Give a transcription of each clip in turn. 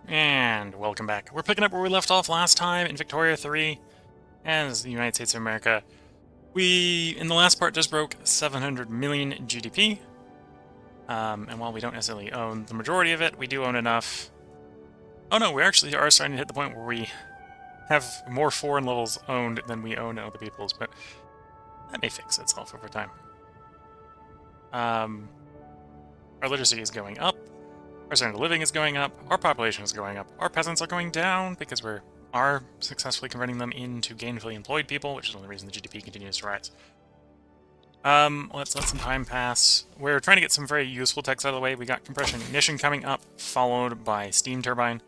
And welcome back. We're picking up where we left off last time in Victoria 3 as the United States of America. We, in the last part, just broke 700 million GDP. And while we don't necessarily own the majority of it, we do own enough. Oh no, we actually are starting to hit the point where we have more foreign levels owned than we own in other people's, but that may fix itself over time. Our literacy is going up. Our standard of living is going up, our population is going up, our peasants are going down because we are successfully converting them into gainfully employed people, which is one of the reasons the GDP continues to rise. Let's let some time pass. We're trying to get some very useful techs out of the way. We got compression ignition coming up, followed by steam turbine,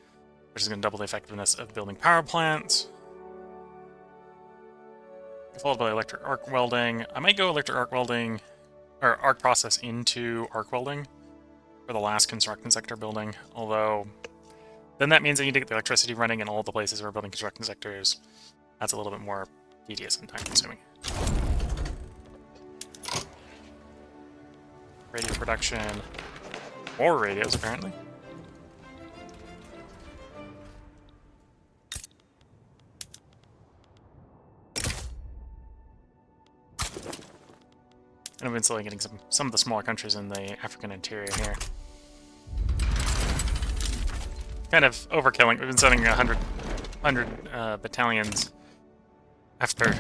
which is going to double the effectiveness of building power plants. Followed by electric arc welding. I might go electric arc welding, or arc process into arc welding for the last construction sector building, although then that means I need to get the electricity running in all the places we're building construction sectors. That's a little bit more tedious and time-consuming. Radio production. More radios, apparently. And I've been slowly getting some of the smaller countries in the African interior here. Kind of overkilling. We've been sending 100 battalions after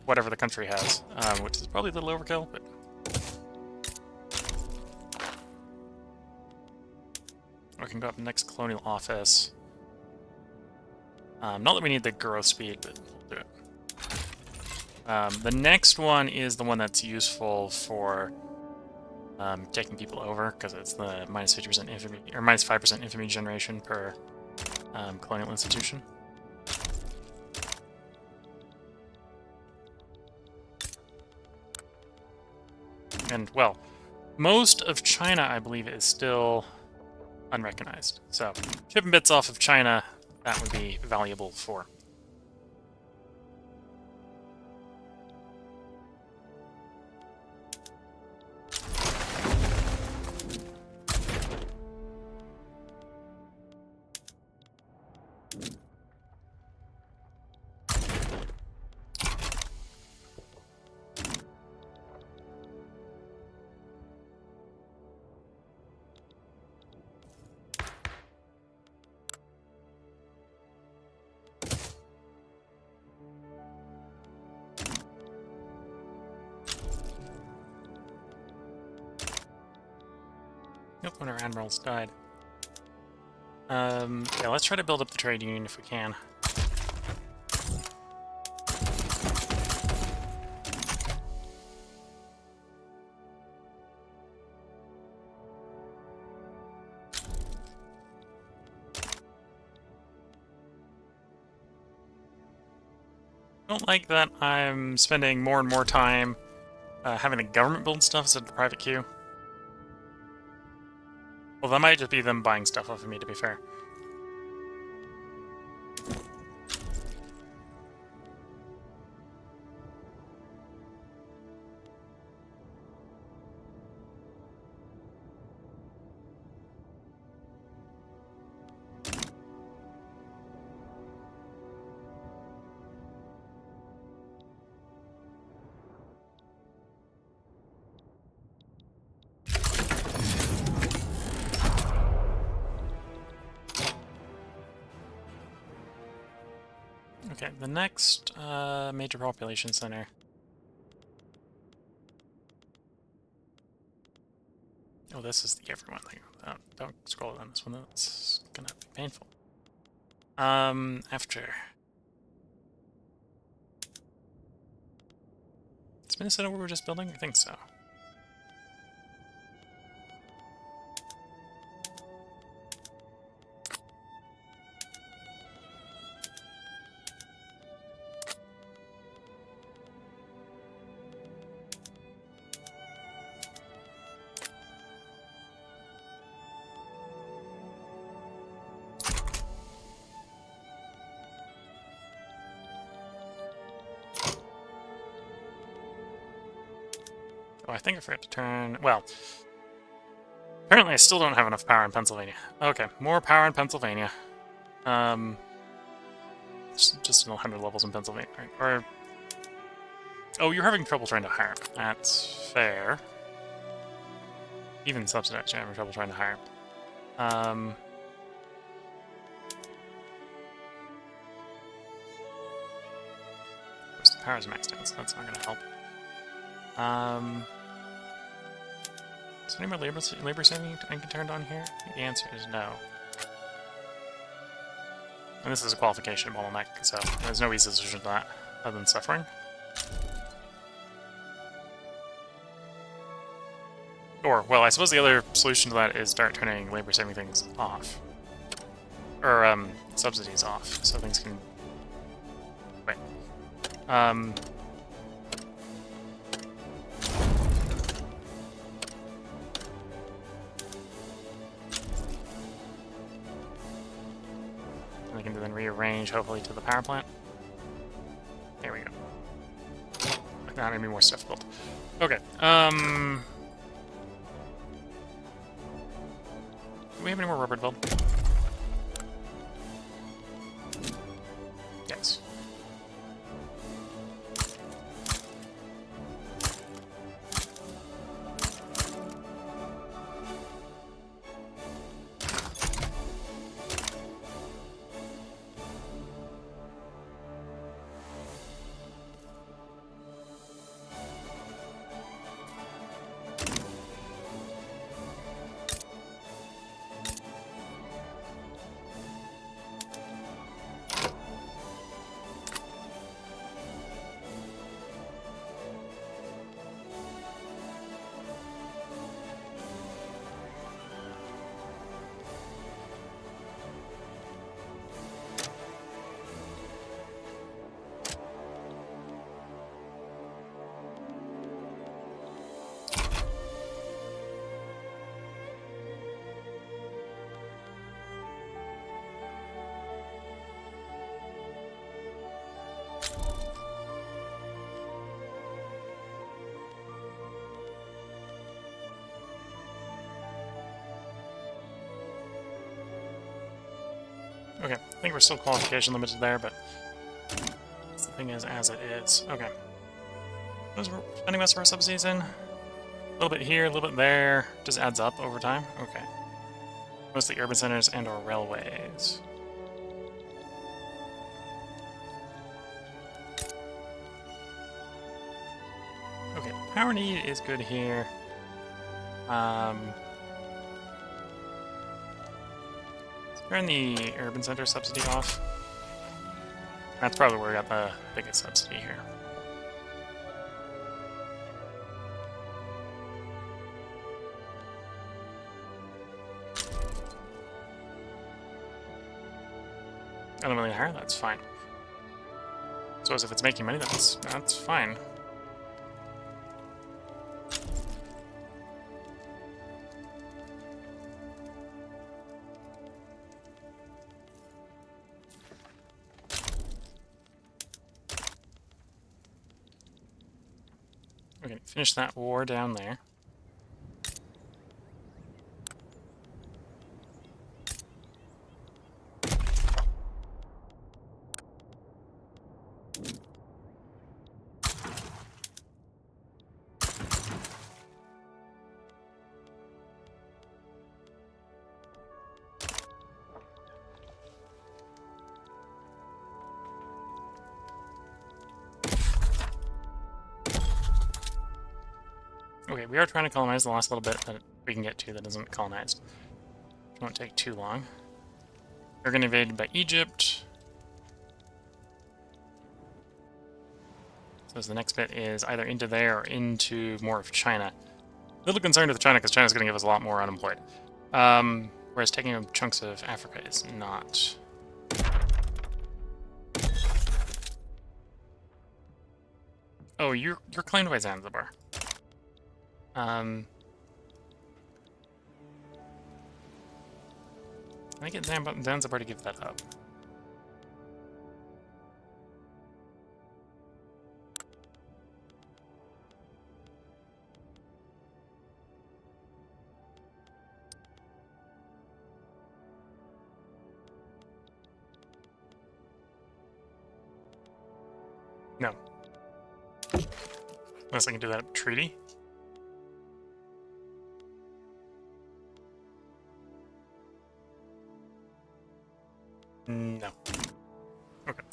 whatever the country has, which is probably a little overkill, but... We can go up next colonial office. Not that we need the growth speed, but we'll do it. The next one is the one that's useful for taking people over, because it's the minus 50% infamy, or minus 5% infamy generation per colonial institution. And, well, most of China, I believe, is still unrecognized. So, shipping bits off of China, that would be valuable for. Nope, one of our admirals died. Yeah, let's try to build up the trade union if we can. Don't like that I'm spending more and more time having the government build stuff instead of the private queue. Well, that might just be them buying stuff off of me, to be fair. Okay, the next major population center. Oh, this is the everyone thing. Don't scroll down this one, that's gonna be painful. After. Is Minnesota where we're just building? I think so. Oh, I think I forgot to turn... Well, apparently I still don't have enough power in Pennsylvania. Okay, more power in Pennsylvania. Just 100 levels in Pennsylvania, right? Or oh, you're having trouble trying to hire. That's fair. Even subsidized, you're having trouble trying to hire. Of course, the power's maxed out, so that's not going to help. Is there any more labor saving I can turn on here? The answer is no. And this is a qualification bottleneck, so there's no easy solution to that other than suffering. Or, well, I suppose the other solution to that is start turning labor-saving things off. Or, subsidies off, so things can... Wait. And they can then rearrange, hopefully, to the power plant. There we go. Now maybe more stuff built. Okay, do we have any more rubber to build? Yes. Okay, I think we're still qualification limited there, but the thing is as it is. Okay. What is we're spending most of our subsidies in? A little bit here, a little bit there. Just adds up over time? Okay. Mostly urban centers and or railways. Okay, power need is good here. Turn the urban center subsidy off. That's probably where we got the biggest subsidy here. $1 million higher, that's fine. So as if it's making money, that's fine. Okay, finish that war down there. Okay, we are trying to colonize the last little bit that we can get to that isn't colonized. It won't take too long. We're going to be invaded by Egypt. So the next bit is either into there or into more of China. A little concerned with China because China's going to give us a lot more unemployed. Whereas taking chunks of Africa is not. Oh, you're claimed by Zanzibar. I get Zanzibar to give that up. No. Unless I can do that at treaty. No. Okay.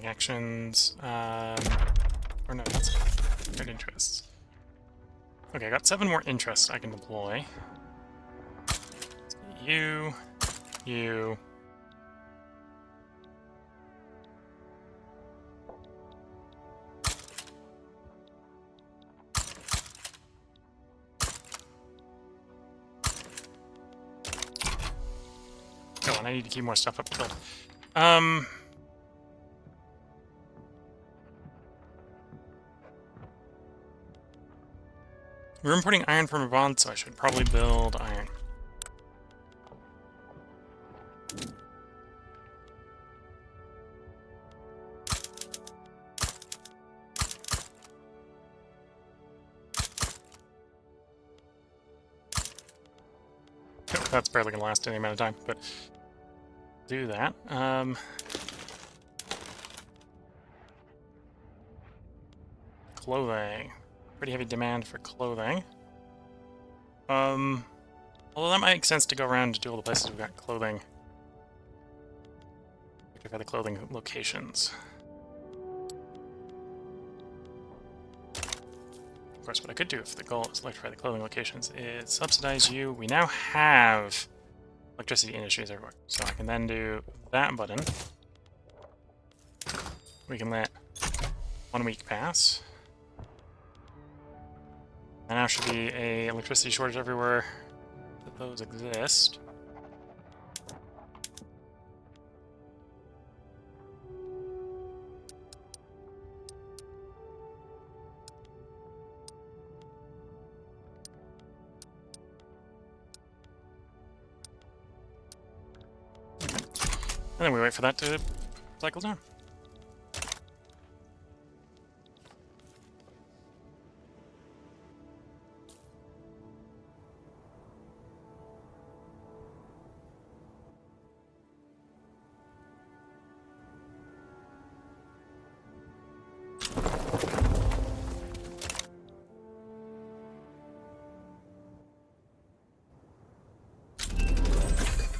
Actions, or no, that's good interests. Okay, I got 7 more interests I can deploy. You. Oh, and I need to keep more stuff up to build. We're importing iron from abroad, so I should probably build iron. Oh, that's barely gonna last any amount of time, but do that. Clothing. Pretty heavy demand for clothing. Although that might make sense to go around to all the places we've got clothing. Rectify the clothing locations. Of course, what I could do if the goal is electrify the clothing locations is subsidize you. We now have electricity industries everywhere. So I can then do that button. We can let 1 week pass. There now should be a electricity shortage everywhere that those exist. And then we wait for that to cycle down.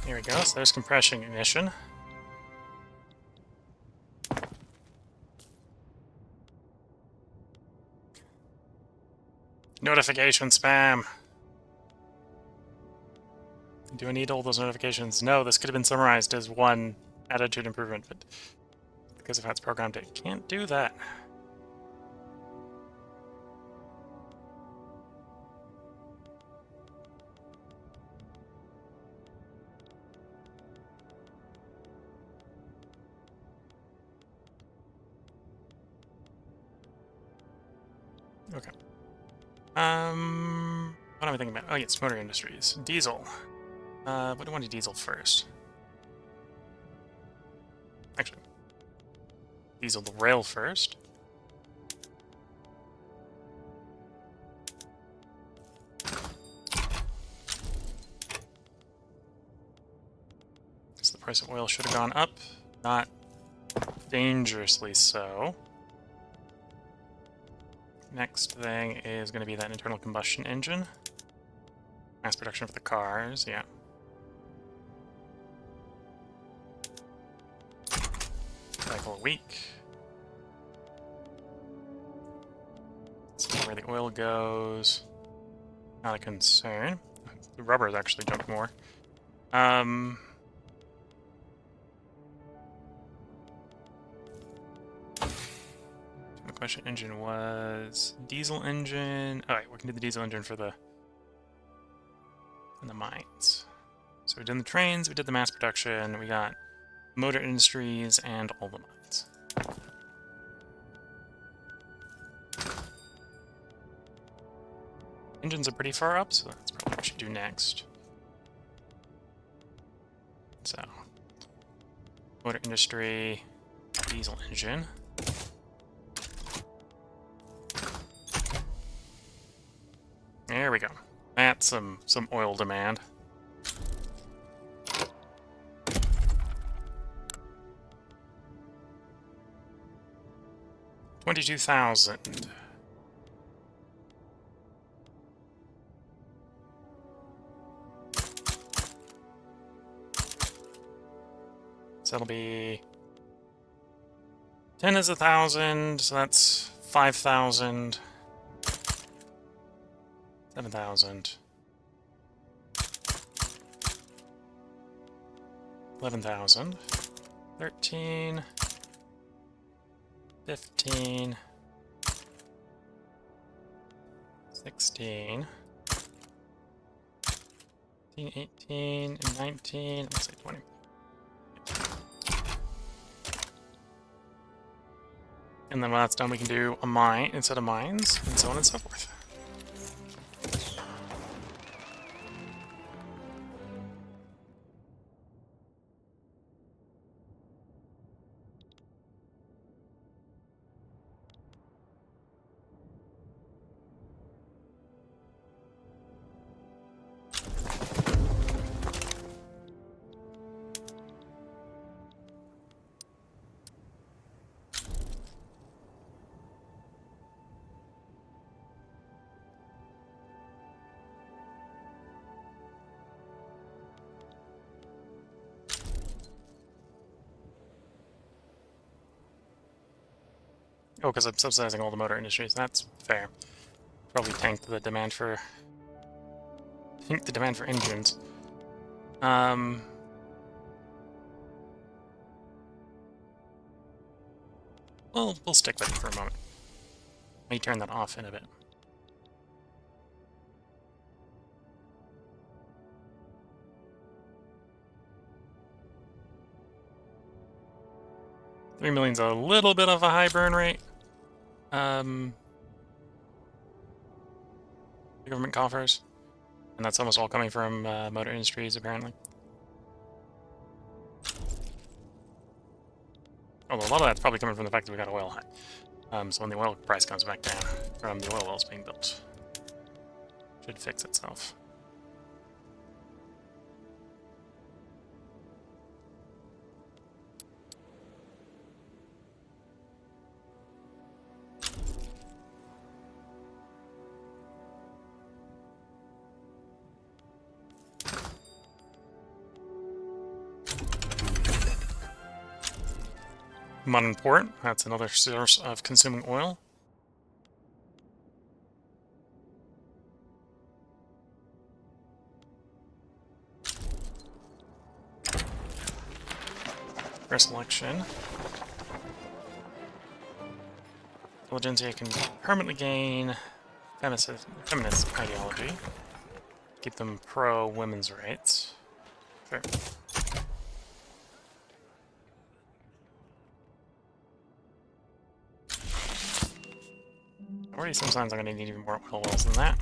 Here we go, so there's compression ignition. Notification spam. Do I need all those notifications? No, this could have been summarized as one attitude improvement, but because of how it's programmed, it can't do that. Okay. What am I thinking about? Oh, yes, motor industries. Diesel. What do I want to diesel first? Actually, diesel the rail first. Because the price of oil should have gone up. Not dangerously so. Next thing is going to be that internal combustion engine. Mass production for the cars, yeah. Cycle a week. See where the oil goes. Not a concern. The rubber has actually jumped more. The combustion engine was diesel engine. Alright, we can do the diesel engine for the mines. So we did the trains, we did the mass production, we got motor industries, and all the mines. Engines are pretty far up, so that's probably what we should do next. So, motor industry, diesel engine. There we go. That's some oil demand. $22,000. So that'll be 10 is 1,000, so that's 5,000. 7,000. 11,000. 13. 15. 16. 18, and 19, let's say 20. And then when that's done, we can do a mine instead of mines, and so on and so forth. Oh, because I'm subsidizing all the motor industries. That's fair. Probably tanked the demand for... engines. Well, we'll stick with it for a moment. Let me turn that off in a bit. $3 million's a little bit of a high burn rate. The government coffers. And that's almost all coming from motor industries, apparently. Although a lot of that's probably coming from the fact that we got oil high. So when the oil price comes back down from the oil wells being built, it should fix itself. Modern port, that's another source of consuming oil. First election. Intelligentsia can permanently gain feminist ideology. Keep them pro-women's rights. Sure. Already some signs I'm going to need even more oil wells than that.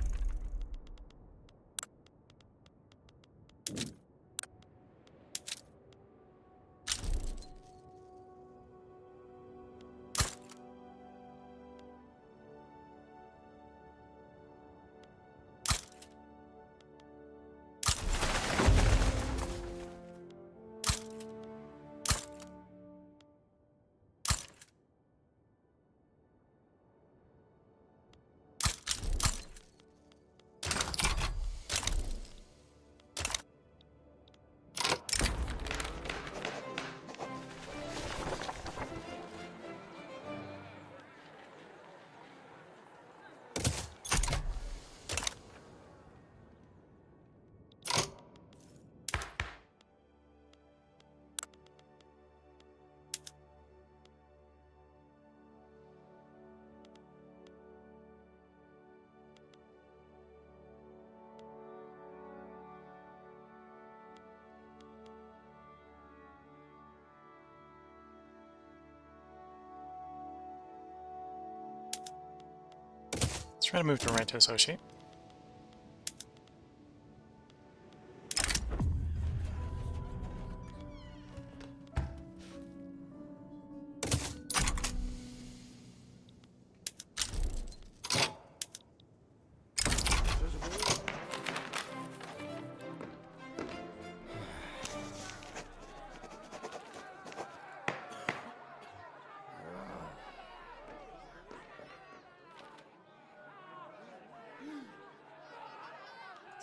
Let's try to move to right to associate.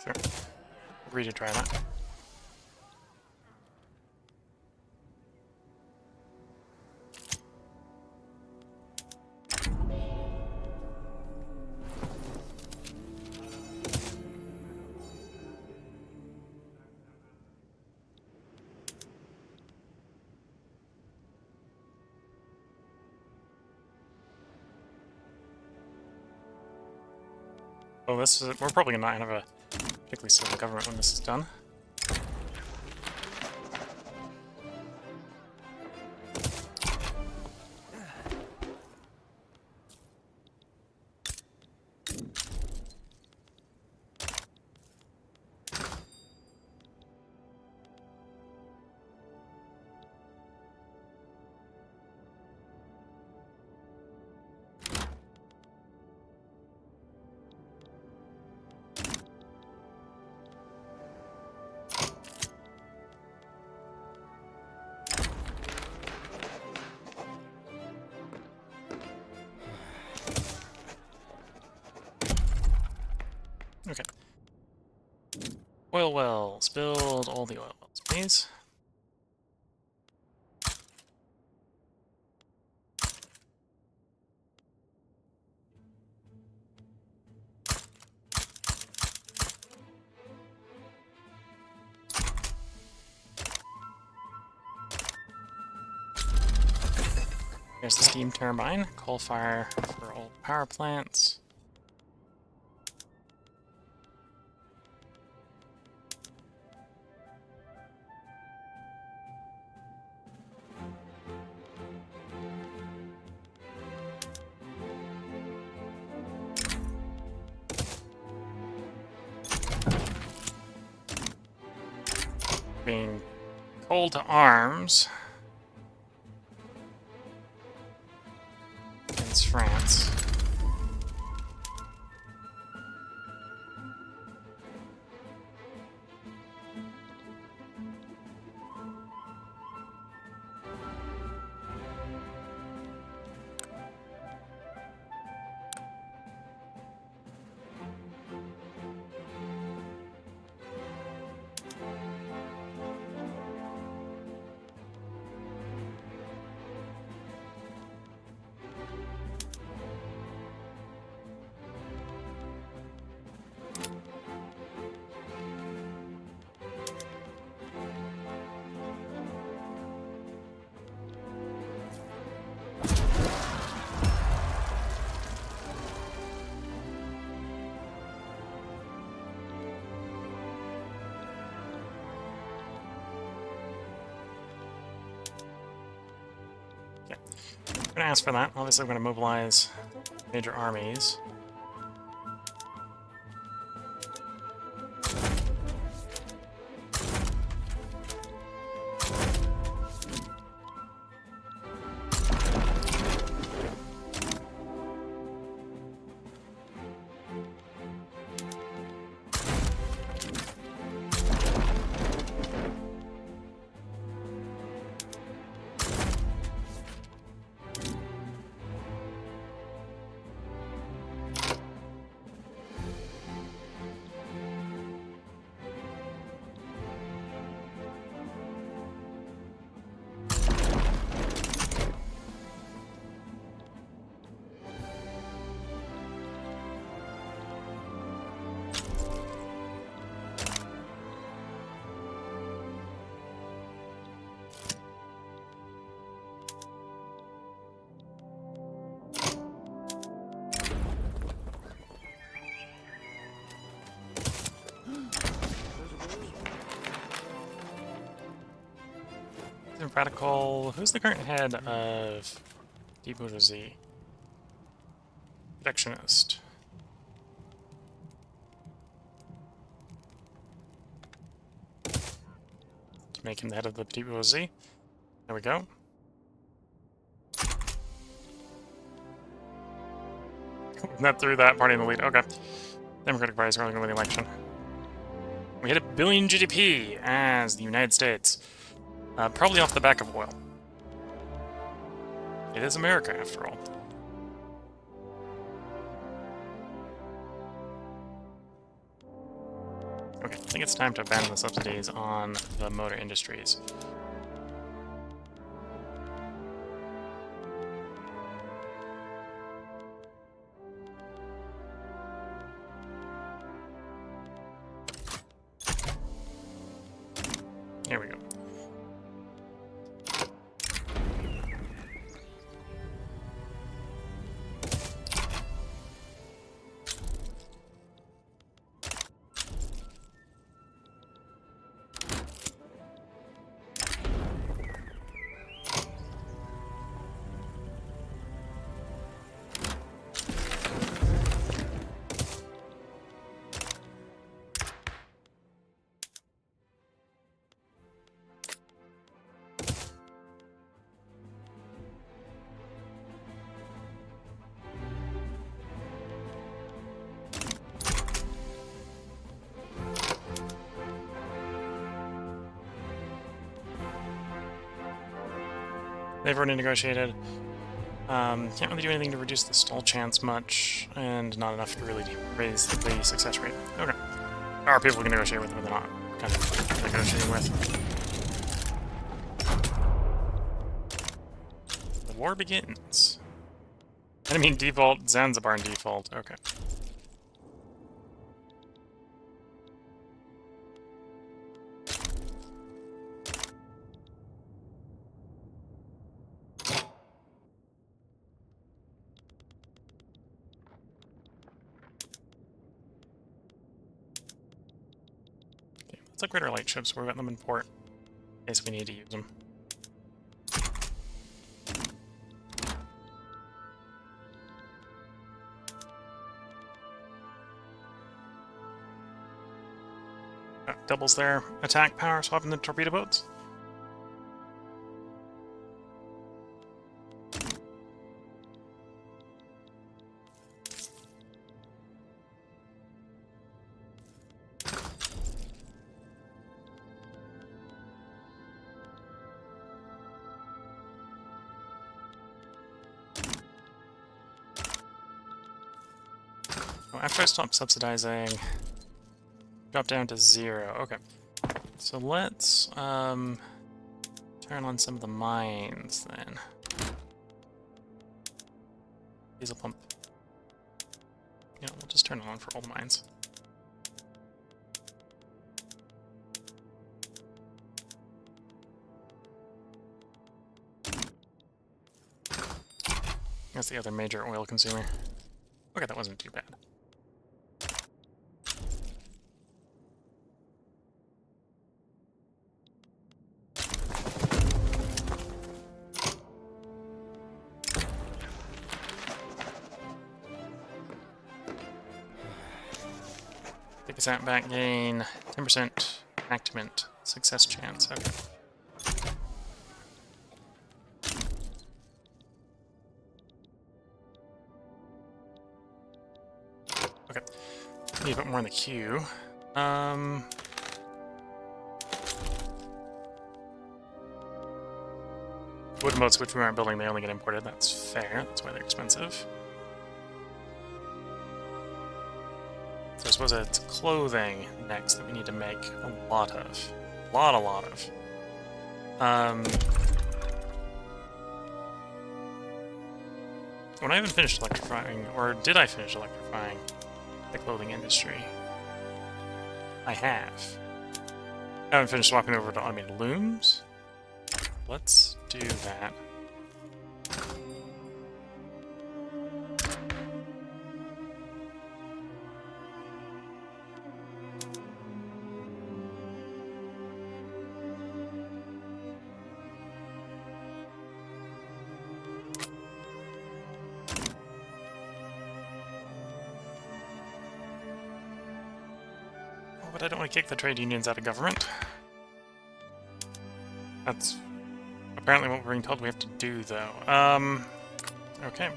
Sure. Agree to try that. Oh, this is... We're probably not have a particularly stable government when this is done. Okay. Oil wells. Build all the oil wells, please. Here's the steam turbine. Coal fire for old power plants. Being coal to arms against France. I'm gonna ask for that. Obviously, I'm gonna mobilize major armies. Radical. Who's the current head of deep bourgeoisie? Protectionist. To make him the head of the deep bourgeoisie. There we go. Not through that party in the lead. Okay. Democratic Party is going to win the election. We hit 1 billion GDP as the United States. Probably off the back of oil. It is America, after all. Okay, I think it's time to abandon the subsidies on the motor industries. Here we go. They've already negotiated. Can't really do anything to reduce the stall chance much, and not enough to really raise the success rate. Okay. There are people we can negotiate with, but they're not kind of negotiating with. The war begins. Enemy in default, Zanzibar in default. Okay. Let's upgrade our light ships. We've got them in port in case we need to use them. Doubles their attack power, swapping the torpedo boats. After I stop subsidizing, drop down to 0. Okay. So let's turn on some of the mines then. Diesel pump. Yeah, we'll just turn it on for all the mines. That's the other major oil consumer. Okay, that wasn't too bad. Take us out back gain 10% enactment success chance. Okay. Okay. Need a bit more in the queue. Wooden boats, which we aren't building, they only get imported. That's fair. That's why they're expensive. So I suppose it's clothing next that we need to make a lot of. A lot of. When I haven't finished electrifying, or did I finish electrifying the clothing industry? I have. I haven't finished swapping over to automated looms. Let's do that. But I don't want to kick the trade unions out of government. That's apparently what we're being told we have to do, though. Okay.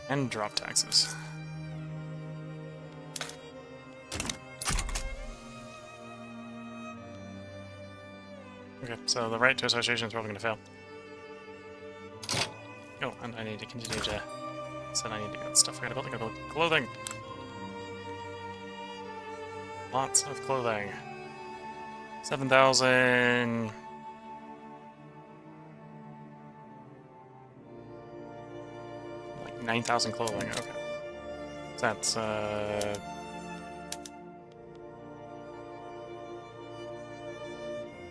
And drop taxes. Okay, so the right to association is probably going to fail. Oh, and I need to continue to... Said I need to get stuff. I gotta build clothing. Lots of clothing. 7,000. Like 9,000 clothing, okay. That's,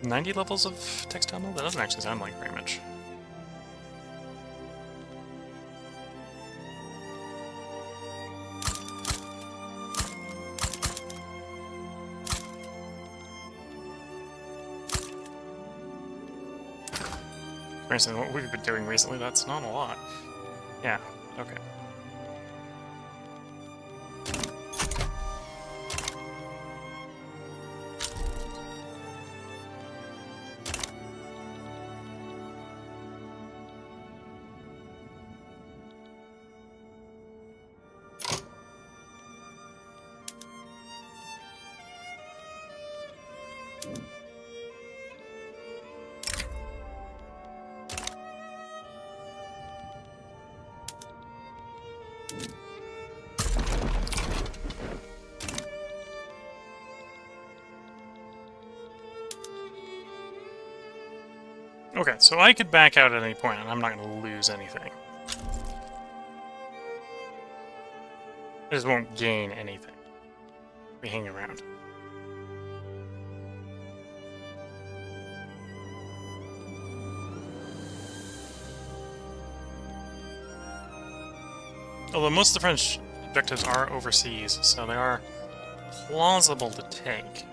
90 levels of textile mill? That doesn't actually sound like very much. For instance, what we've been doing recently, that's not a lot. Yeah, okay. Okay, so I could back out at any point, and I'm not going to lose anything. I just won't gain anything. We hang around. Although most of the French objectives are overseas, so they are plausible to take.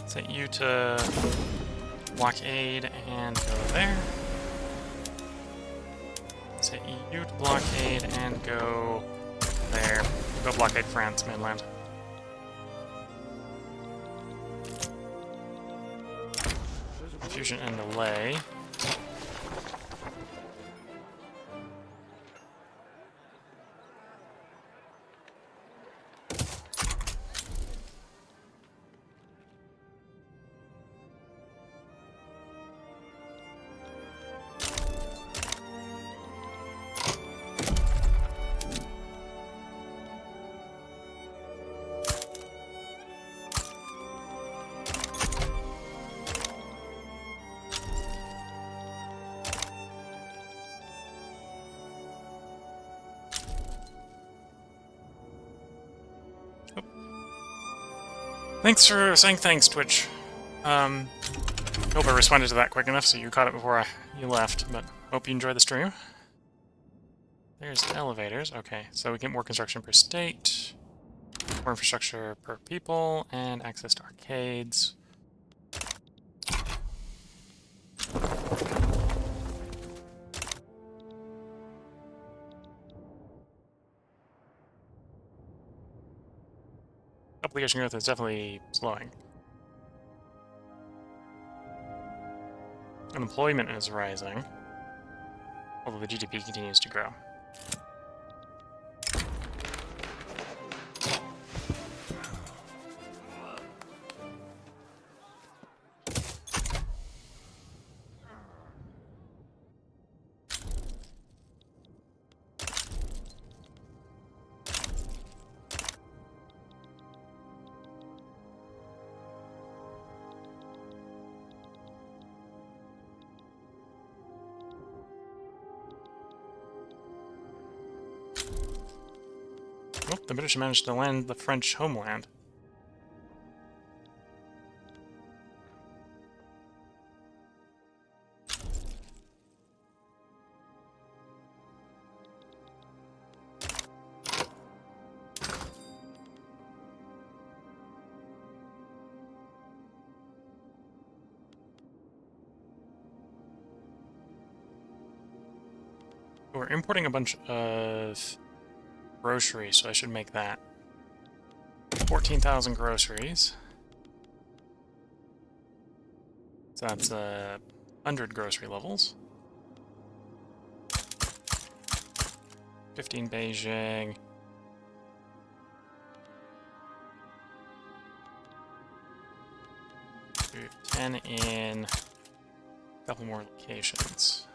Set you to blockade and go there. Set you to blockade and go there. Go blockade France mainland. Confusion and delay. Thanks for saying thanks, Twitch. Hope I responded to that quick enough so you caught it before you left, but hope you enjoyed the stream. There's the elevators. Okay, so we get more construction per state, more infrastructure per people, and access to arcades. Application growth is definitely slowing. Unemployment is rising, although the GDP continues to grow. Oh, the British managed to land the French homeland. We're importing a bunch of groceries, so I should make that. 14,000 groceries. So that's 100 grocery levels. 15 Beijing. Do 10 in a couple more locations.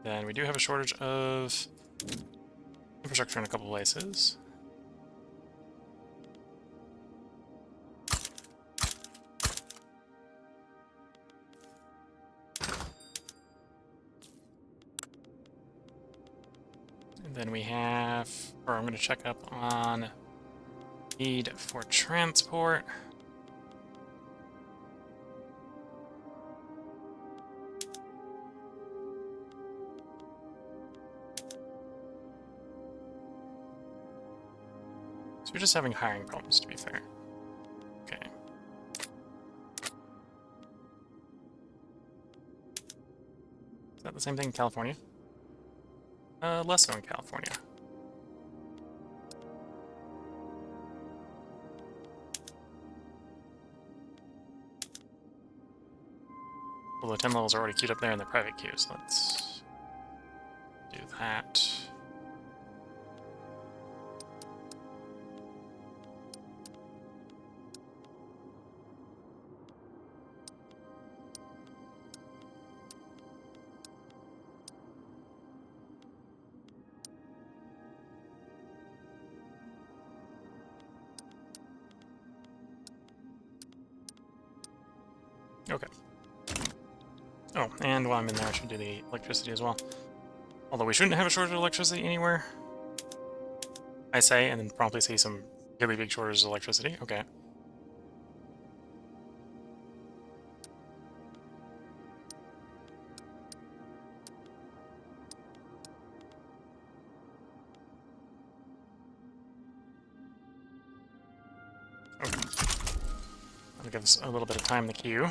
Then we do have a shortage of infrastructure in a couple places. And then we have, or I'm going to check up on need for transport. So we're just having hiring problems, to be fair. Okay. Is that the same thing in California? Less so in California. Well, the 10 levels are already queued up there in the private queue, so let's do that. Okay. Oh, and while I'm in there, I should do the electricity as well. Although we shouldn't have a shortage of electricity anywhere. I say, and then promptly see some really big shortages of electricity. Okay. Okay. That'll give us a little bit of time in the queue.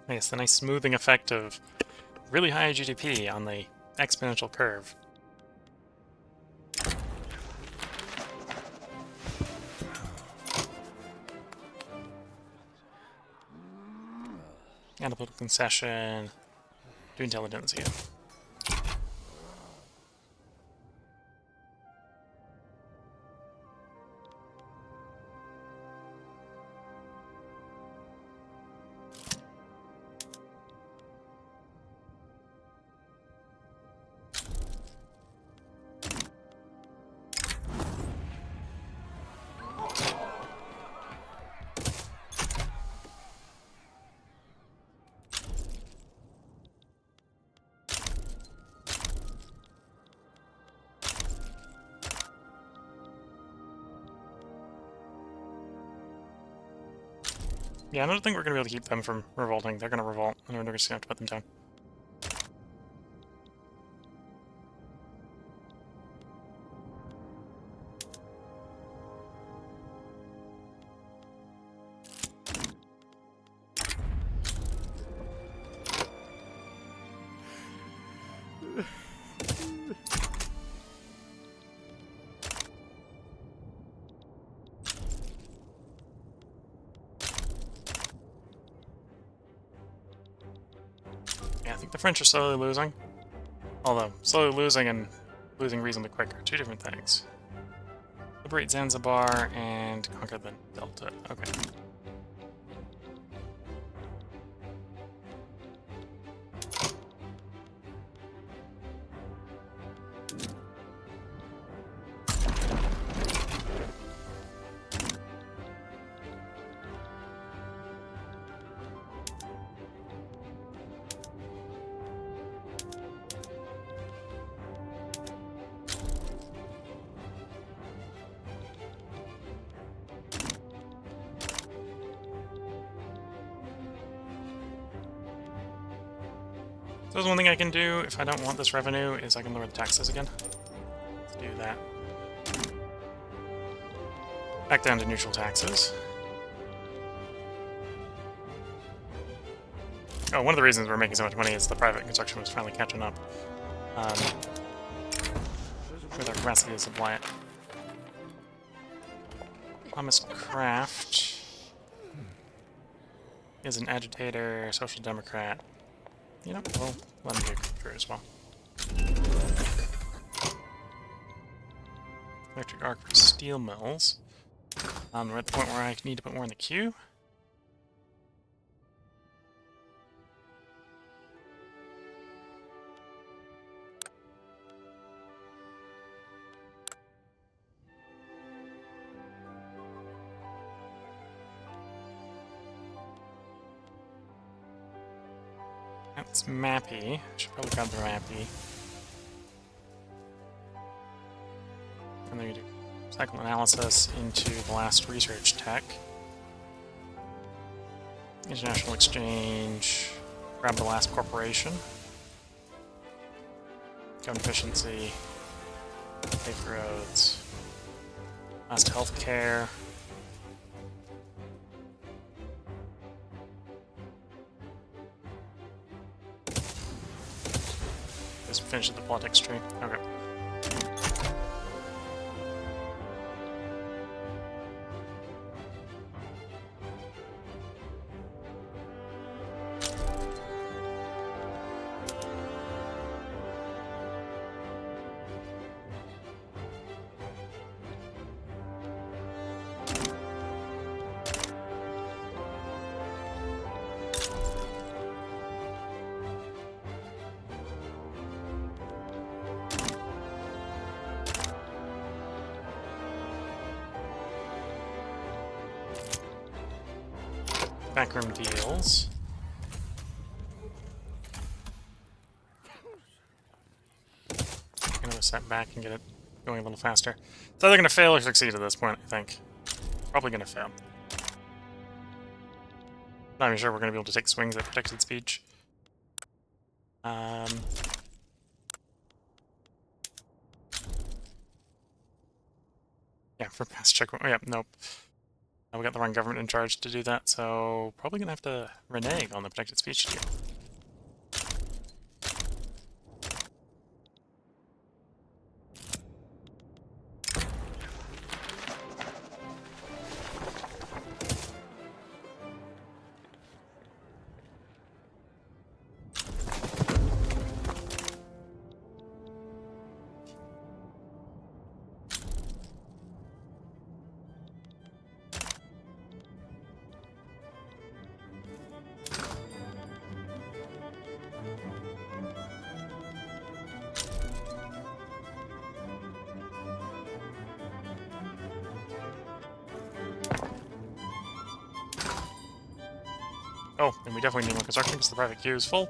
Yes, the nice smoothing effect of really high GDP on the exponential curve. And a political concession. Do intelligence again. Yeah, I don't think we're going to be able to keep them from revolting. They're going to revolt, and we're just going to have to put them down. Yeah, I think the French are slowly losing. Although, slowly losing and losing reasonably quick are two different things. Liberate Zanzibar and conquer the Delta. Okay. So there's one thing I can do if I don't want this revenue is I can lower the taxes again. Let's do that. Back down to neutral taxes. Oh, one of the reasons we're making so much money is the private construction was finally catching up with our capacity to supply it. Thomas Kraft is an agitator, social democrat. You know, well, let him be a recruiter as well. Electric arc for steel mills. We're at the point where I need to put more in the queue. That's Mappy. Should probably grab the Mappy. And then we do cycle analysis into the last research tech. International exchange. Grab the last corporation. Gun efficiency. Safe roads. Last healthcare. Just finish the politics tree. Okay. Backroom deals. I'm gonna set back and get it going a little faster. It's either gonna fail or succeed at this point, I think. Probably gonna fail. Not even sure we're gonna be able to take swings at protected speech. Yeah, for past check. Oh, yeah, nope. We got the wrong government in charge to do that, so probably gonna have to renege on the protected speech deal. Oh, and we definitely need more construction because the private queue is full.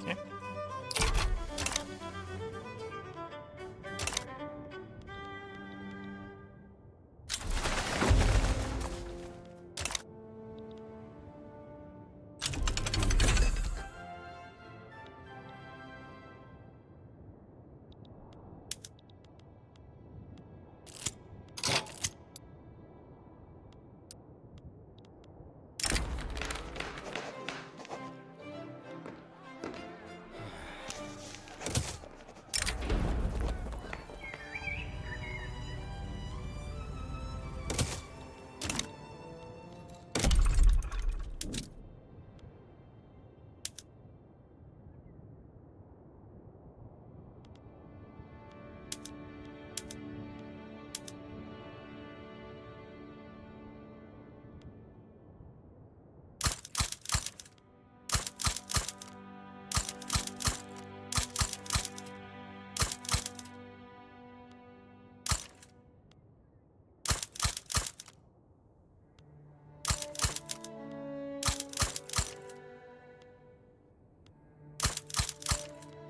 Okay.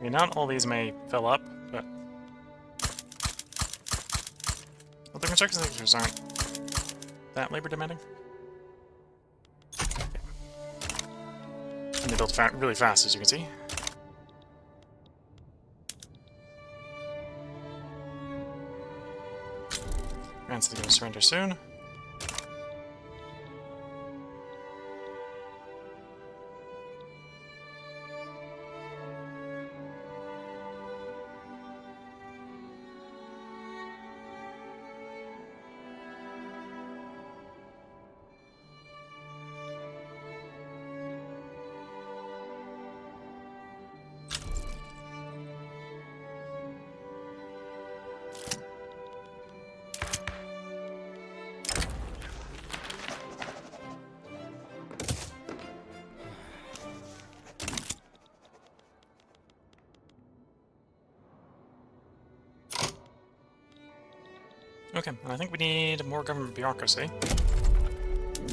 I mean, not all these may fill up, but... Well, the construction sectors aren't that labor demanding. Okay. they build really fast, as you can see. France is going to surrender soon. Okay, and I think we need more government bureaucracy.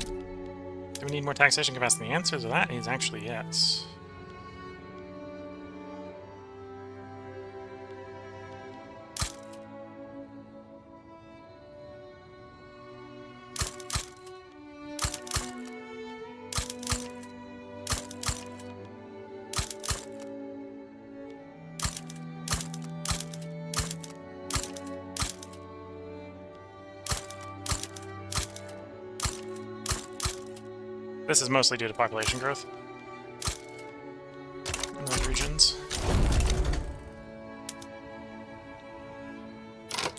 Do we need more taxation capacity? The answer to that is actually yes. This is mostly due to population growth in those regions.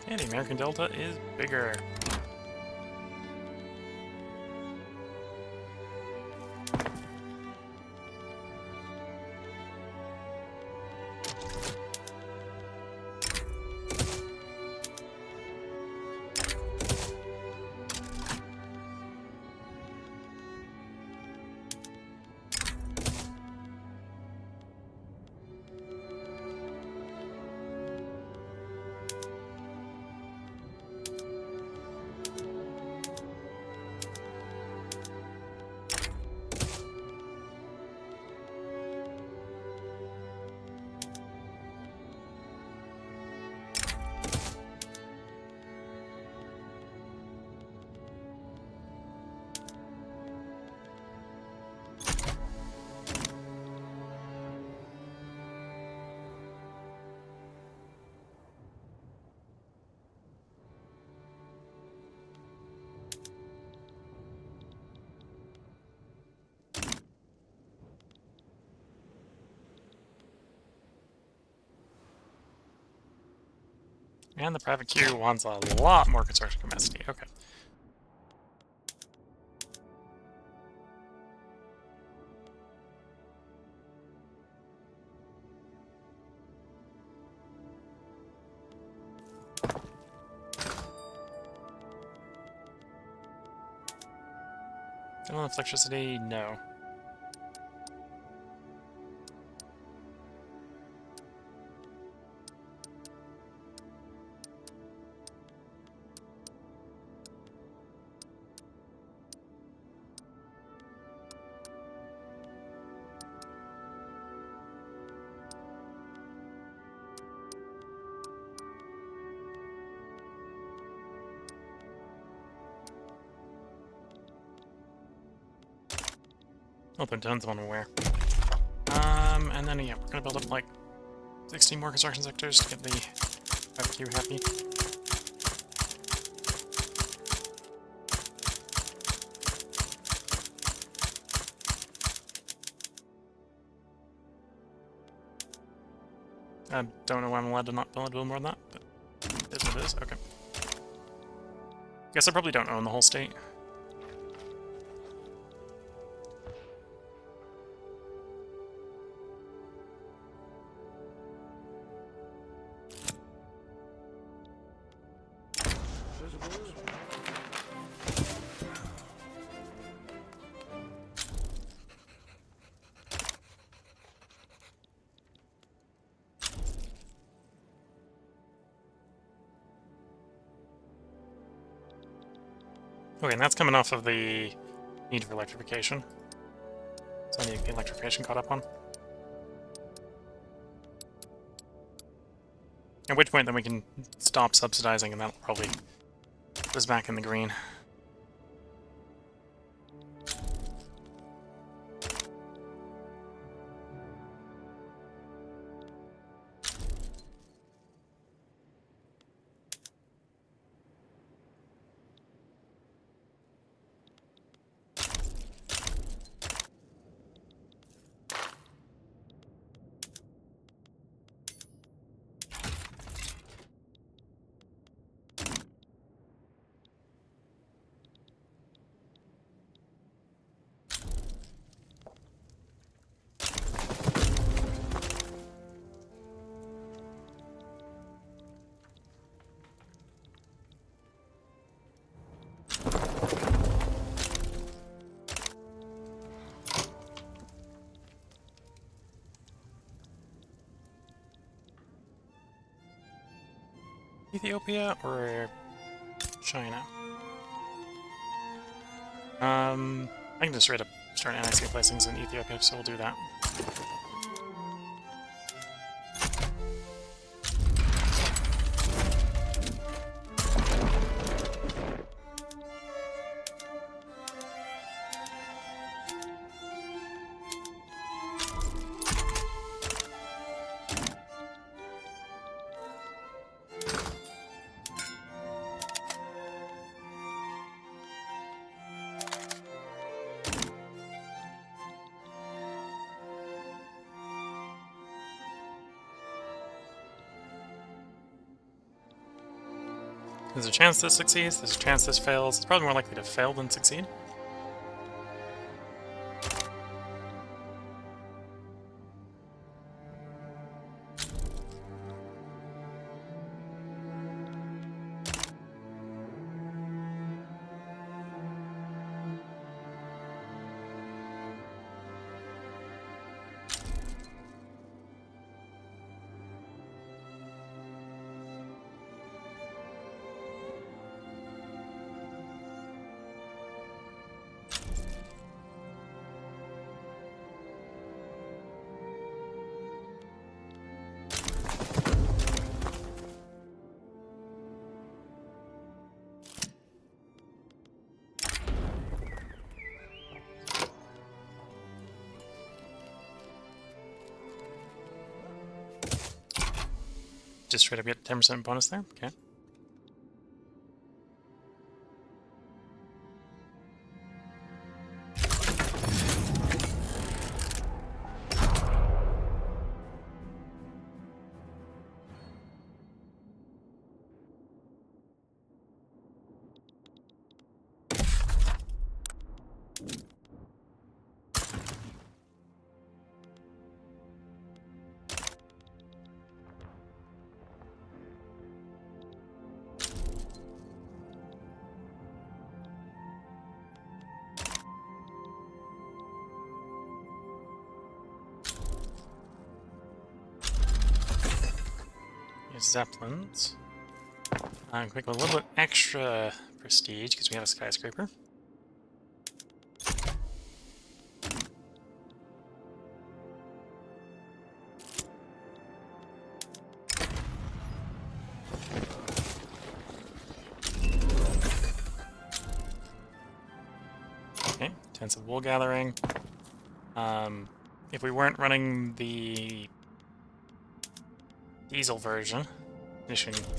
And the American Delta is bigger. And the private queue wants a lot more construction capacity. Okay. Don't have electricity? No. Open tons of unaware. And then yeah, we're gonna build up like 60 more construction sectors to get the FQ happy. I don't know why I'm allowed to not build more than that, but it is what it is. Okay. Guess I probably don't own the whole state. Okay, and that's coming off of the need for electrification. So I need to get electrification caught up on. At which point then we can stop subsidizing and that'll probably put us back in the green. Ethiopia or China? I can just straight up start annexing placings in Ethiopia, so we'll do that. There's a chance this succeeds, there's a chance this fails. It's probably more likely to fail than succeed. Just straight up get 10% bonus there, okay. Zeppelins. Quick, a little bit extra prestige because we have a skyscraper. Okay, intensive wool gathering. If we weren't running the diesel version,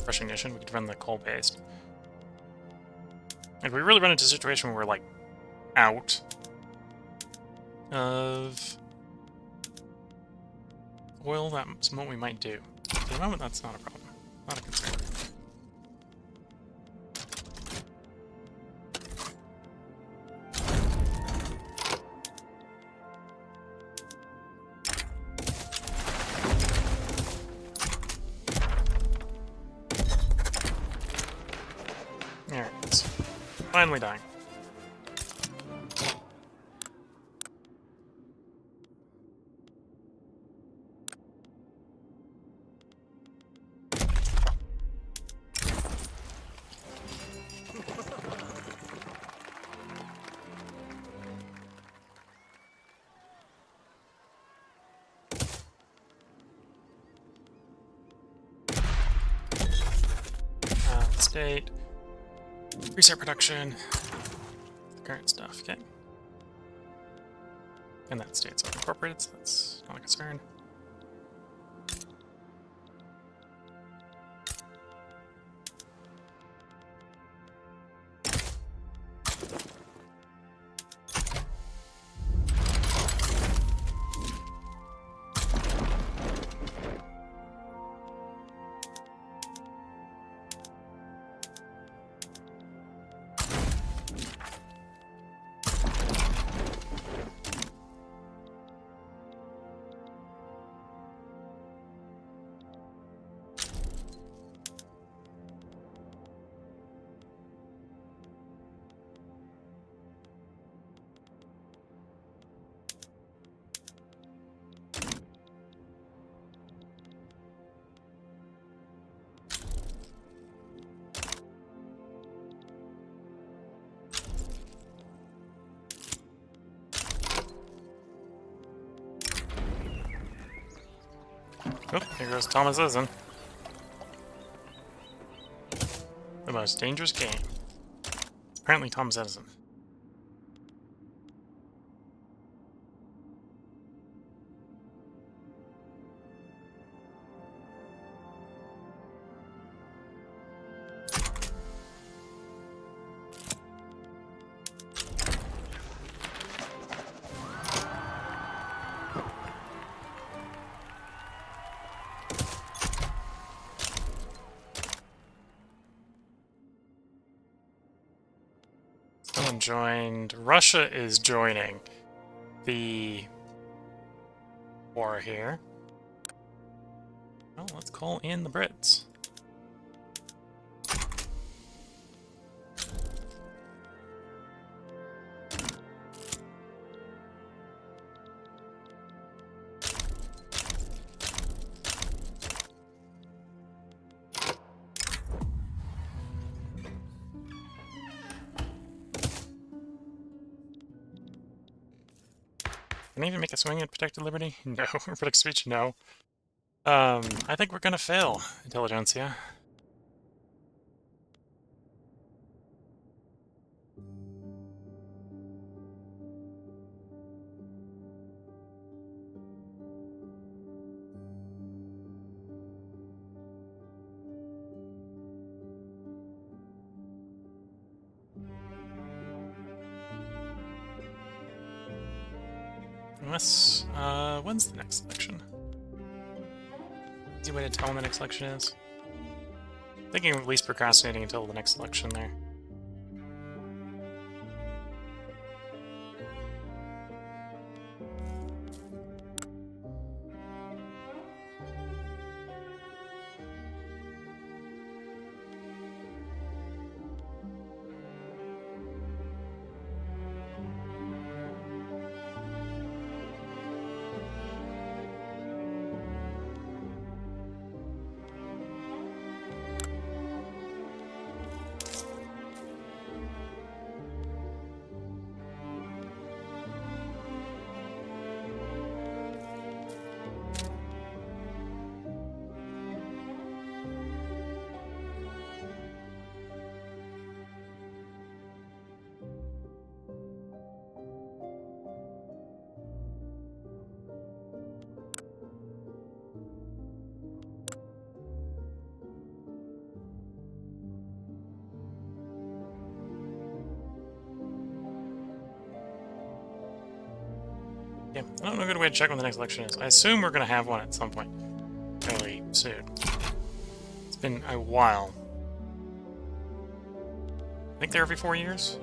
fresh ignition, we could run the coal-based. If we really run into a situation where we're, like, out of oil, that's what we might do. For the moment, that's not a problem. Not a concern. Finally dying. State. Reset production. Current stuff, okay. And that state's unincorporated, so that's not a concern. Oh, here goes Thomas Edison. The most dangerous game. Apparently Thomas Edison. Someone joined. Russia is joining the war here. Well, let's call in the Brits. Can I even make a swing at protected liberty? No. Protected speech? No. I think we're gonna fail, Intelligentsia. Unless, when's the next election? Easy way to tell when the next election is? Thinking of at least procrastinating until the next election there. Yeah, I don't know a good way to check when the next election is. I assume we're going to have one at some point. Fairly soon. It's been a while. I think they're every 4 years?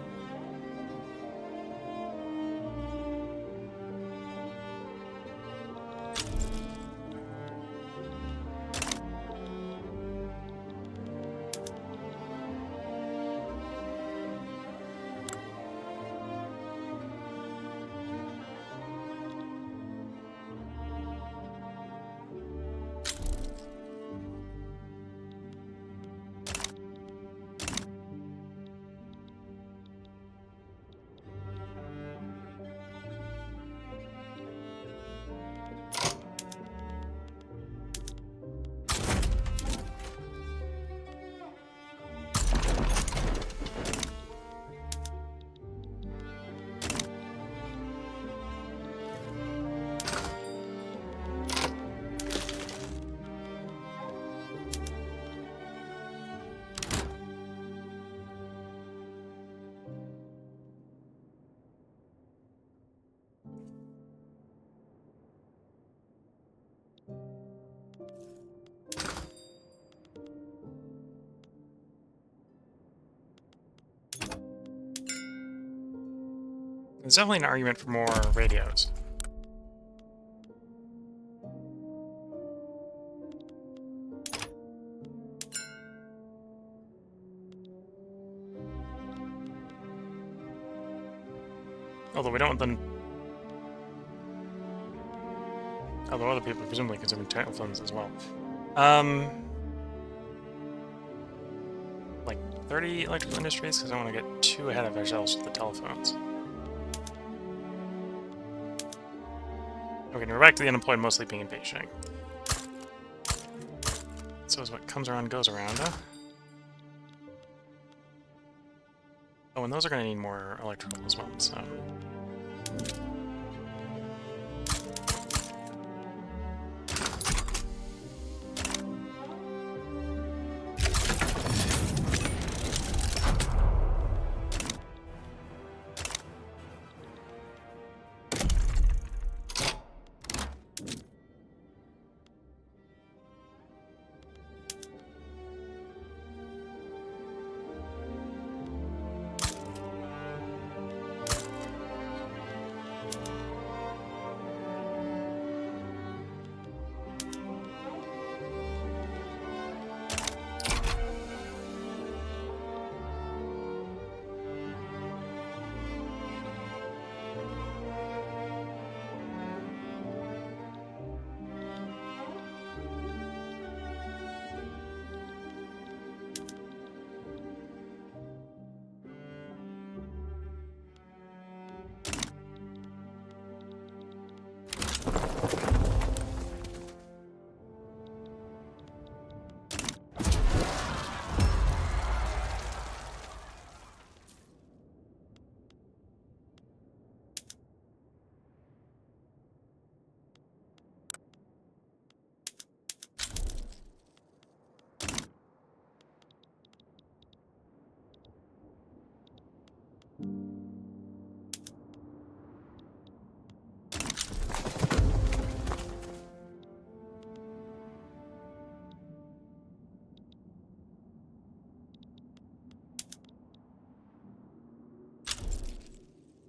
There's definitely an argument for more radios. Although we don't want them... Although other people are presumably consuming telephones as well. Like 30 electrical industries, because I don't want to get too ahead of ourselves with the telephones. Okay, we're back to the unemployed mostly being in Beijing. So is what comes around goes around, huh? Oh, and those are going to need more electrical as well, so...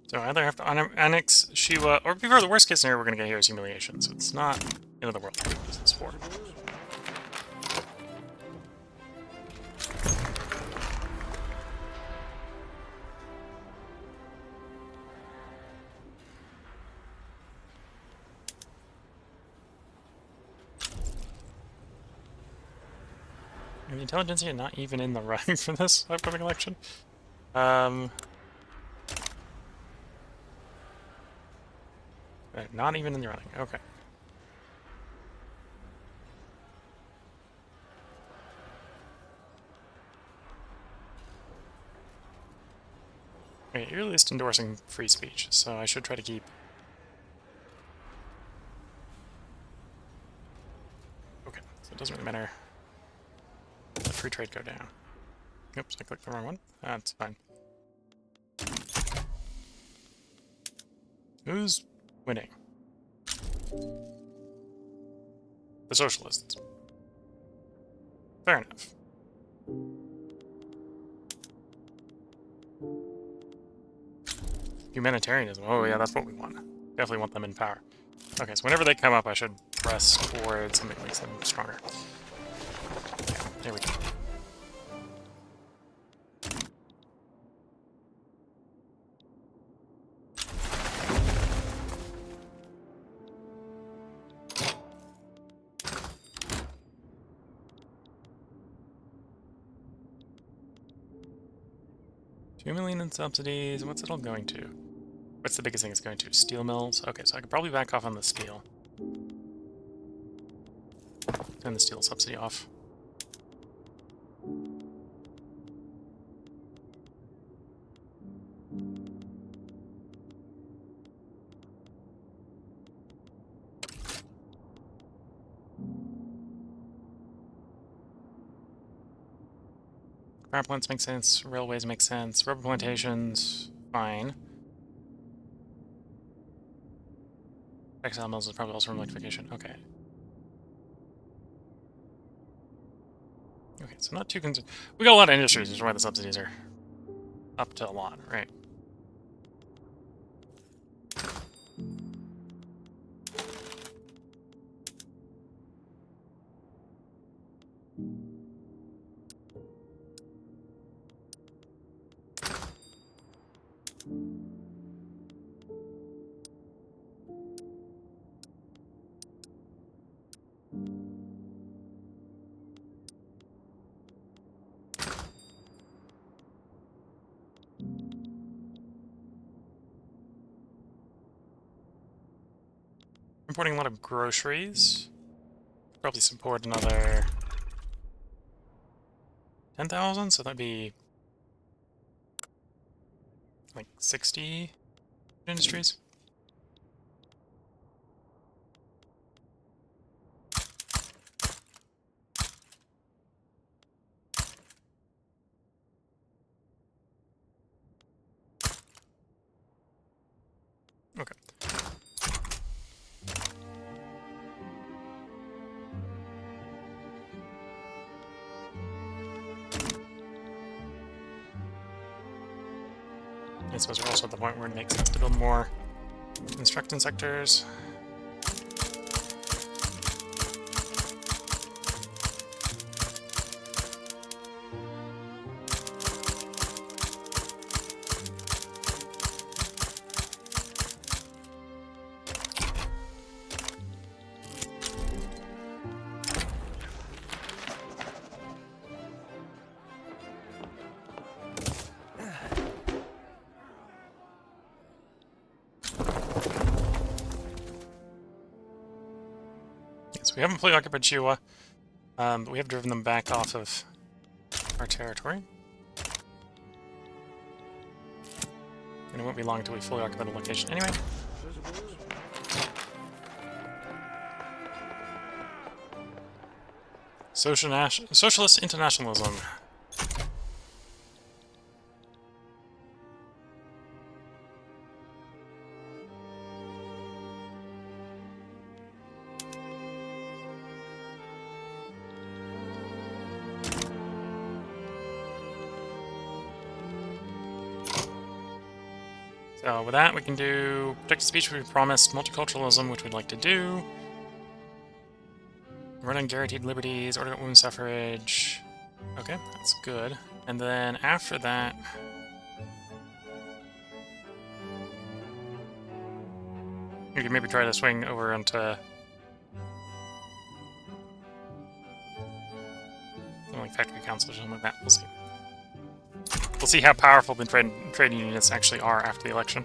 So I either have to annex Shiwa, or before the worst case scenario we're going to get here is humiliation, so it's not the end of the world. This is for. And the intelligentsia not even in the running for this upcoming election. Not even in the running. Okay. Wait, you're at least endorsing free speech, so I should try to keep... Okay, so it doesn't really matter. Let free trade go down. Oops, I clicked the wrong one. That's fine. Who's winning? The socialists. Fair enough. Humanitarianism. Oh yeah, that's what we want. Definitely want them in power. Okay, so whenever they come up, I should press towards something that makes them stronger. Yeah, there we go. $2 million in subsidies. What's it all going to? What's the biggest thing it's going to? Steel mills? Okay, so I could probably back off on the steel. Turn the steel subsidy off. Power plants make sense. Railways make sense. Rubber plantations, fine. Textile mills is probably also from electrification. Okay. Okay, so not too concerned. We got a lot of industries, which is why the subsidies are up to a lot, right? Importing a lot of groceries. Probably support another 10,000, so that'd be like 60 industries. Okay. I suppose we're also at the point where it makes sense to build more construction sectors. Yes, we haven't fully occupied Chihuahua, but we have driven them back off of our territory. And it won't be long until we fully occupy the location anyway. Socialist internationalism. So with that, we can do protected speech, we promised multiculturalism, which we'd like to do. Run on guaranteed liberties, order women's suffrage. Okay, that's good. And then after that, we can maybe try to swing over into something like factory council or something like that. We'll see. We'll see how powerful the trade unionists actually are after the election.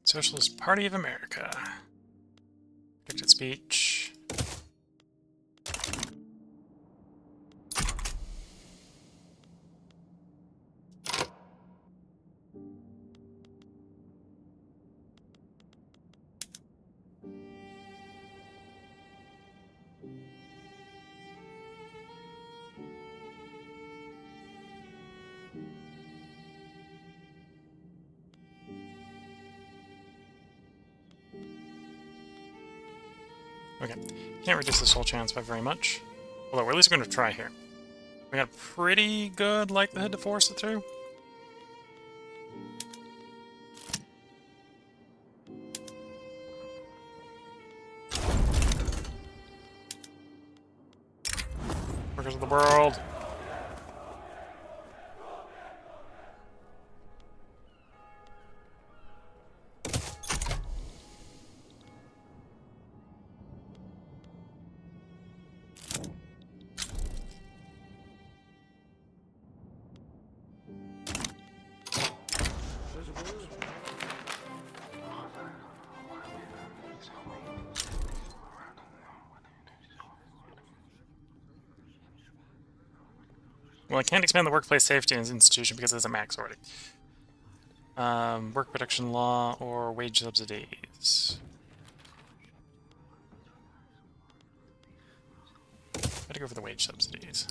Socialist Party of America. Protected speech. Okay, can't reduce the soul chance by very much. Although we're at least going to try here. We got a pretty good likelihood to force it through. Workers of the world. Well, I can't expand the workplace safety institution because it's a max already. Work protection law or wage subsidies. Gotta go for the wage subsidies.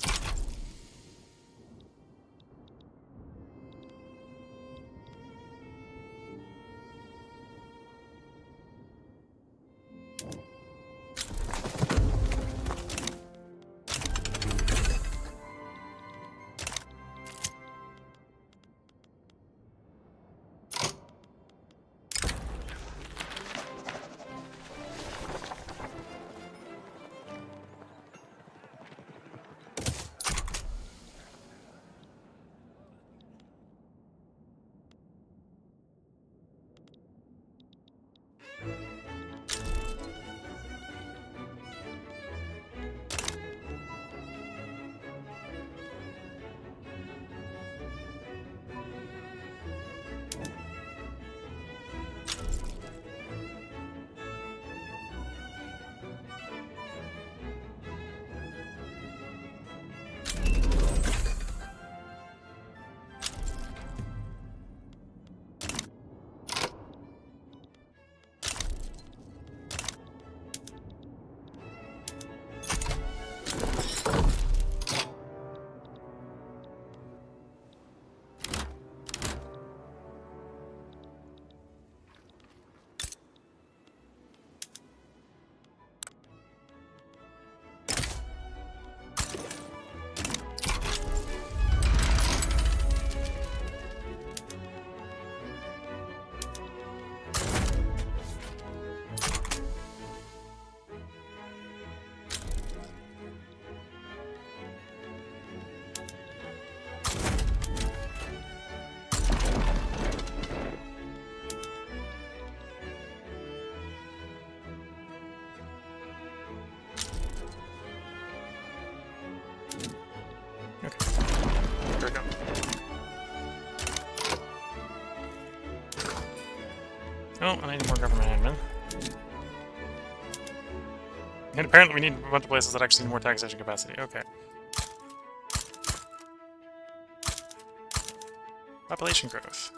There we go. Oh, I need more government admin. And apparently we need a bunch of places that actually need more taxation capacity. Okay. Population growth.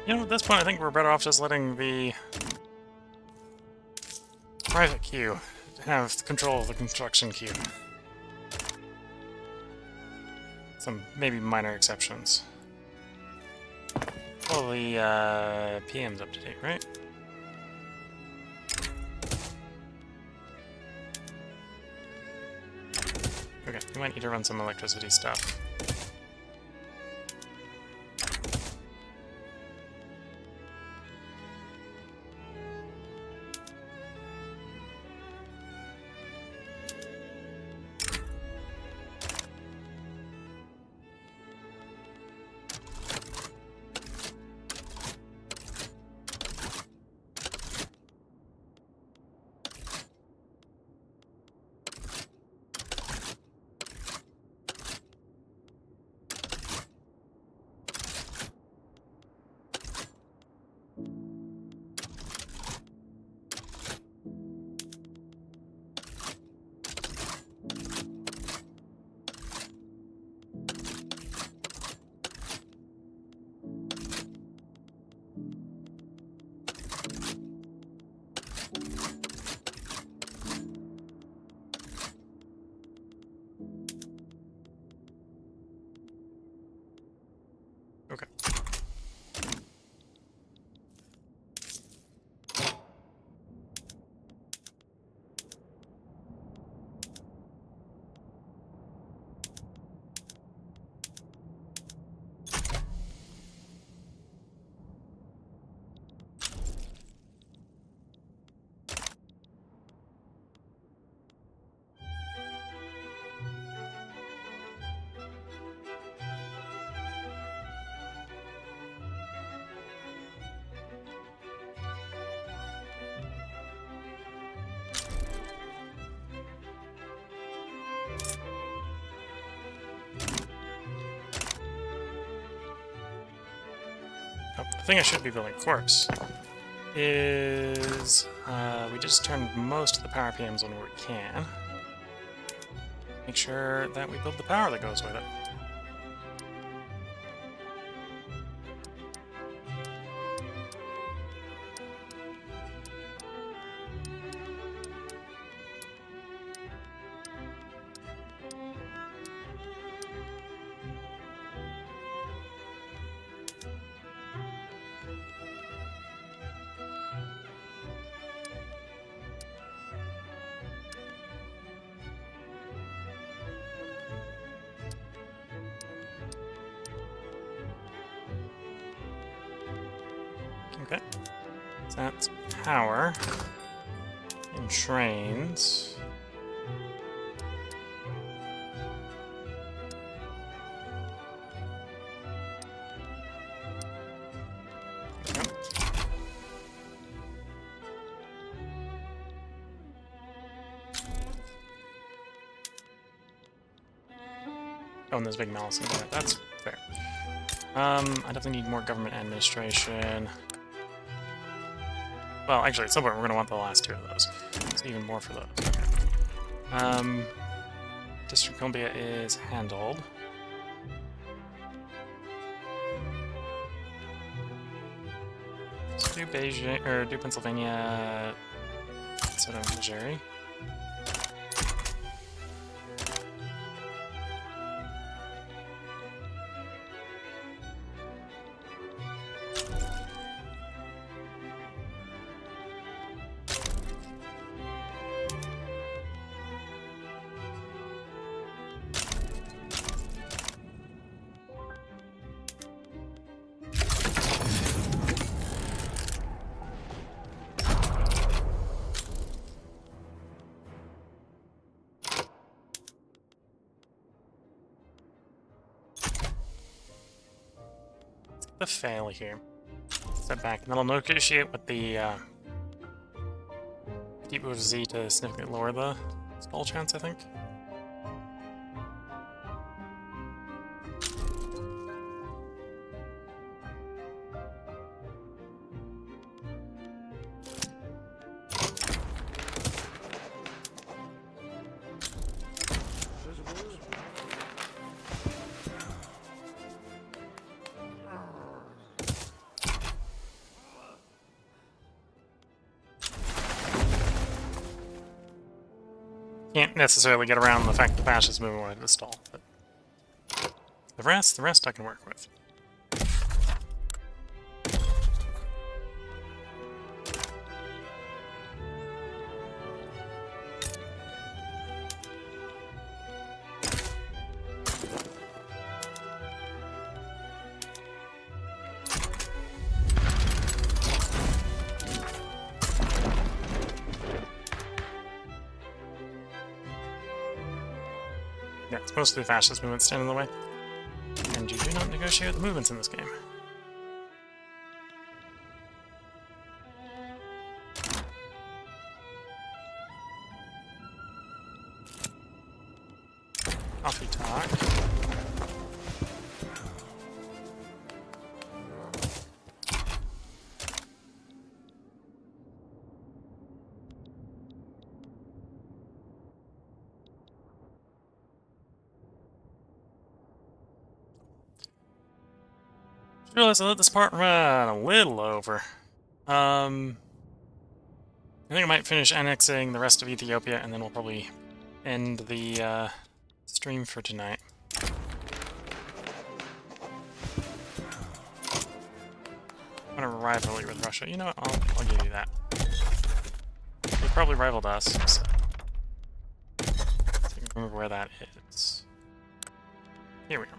You know, at this point, I think we're better off just letting the private queue have control of the construction queue. Some maybe minor exceptions. Well, the PM's up to date, right? Okay, we might need to run some electricity stuff. Okay. Oh, the thing I should be building, of course, is we just turned most of the power PMs on where we can. Make sure that we build the power that goes with it. Okay, so that's power and trains. Yep. Oh, and there's big malice in there. That's fair. I definitely need more government administration. Well, actually, at some point we're going to want the last two of those. So even more for those. Okay. District Columbia is handled. Let's do Beijing, or do Pennsylvania instead of Missouri. The fail here. Step back, and that'll negotiate with the keep with Z to significantly lower the skull chance, I think. Can't necessarily get around the fact the bash is moving away to the stall, but The rest I can work with. Yeah, it's mostly the fascist movement stand in the way. And you do not negotiate the movements in this game. Coffee talk. I realized I let this part run a little over. I think I might finish annexing the rest of Ethiopia, and then we'll probably end the stream for tonight. I'm gonna rivalry with Russia. You know what? I'll give you that. They probably rivaled us, so I can remember where that is. Here we go.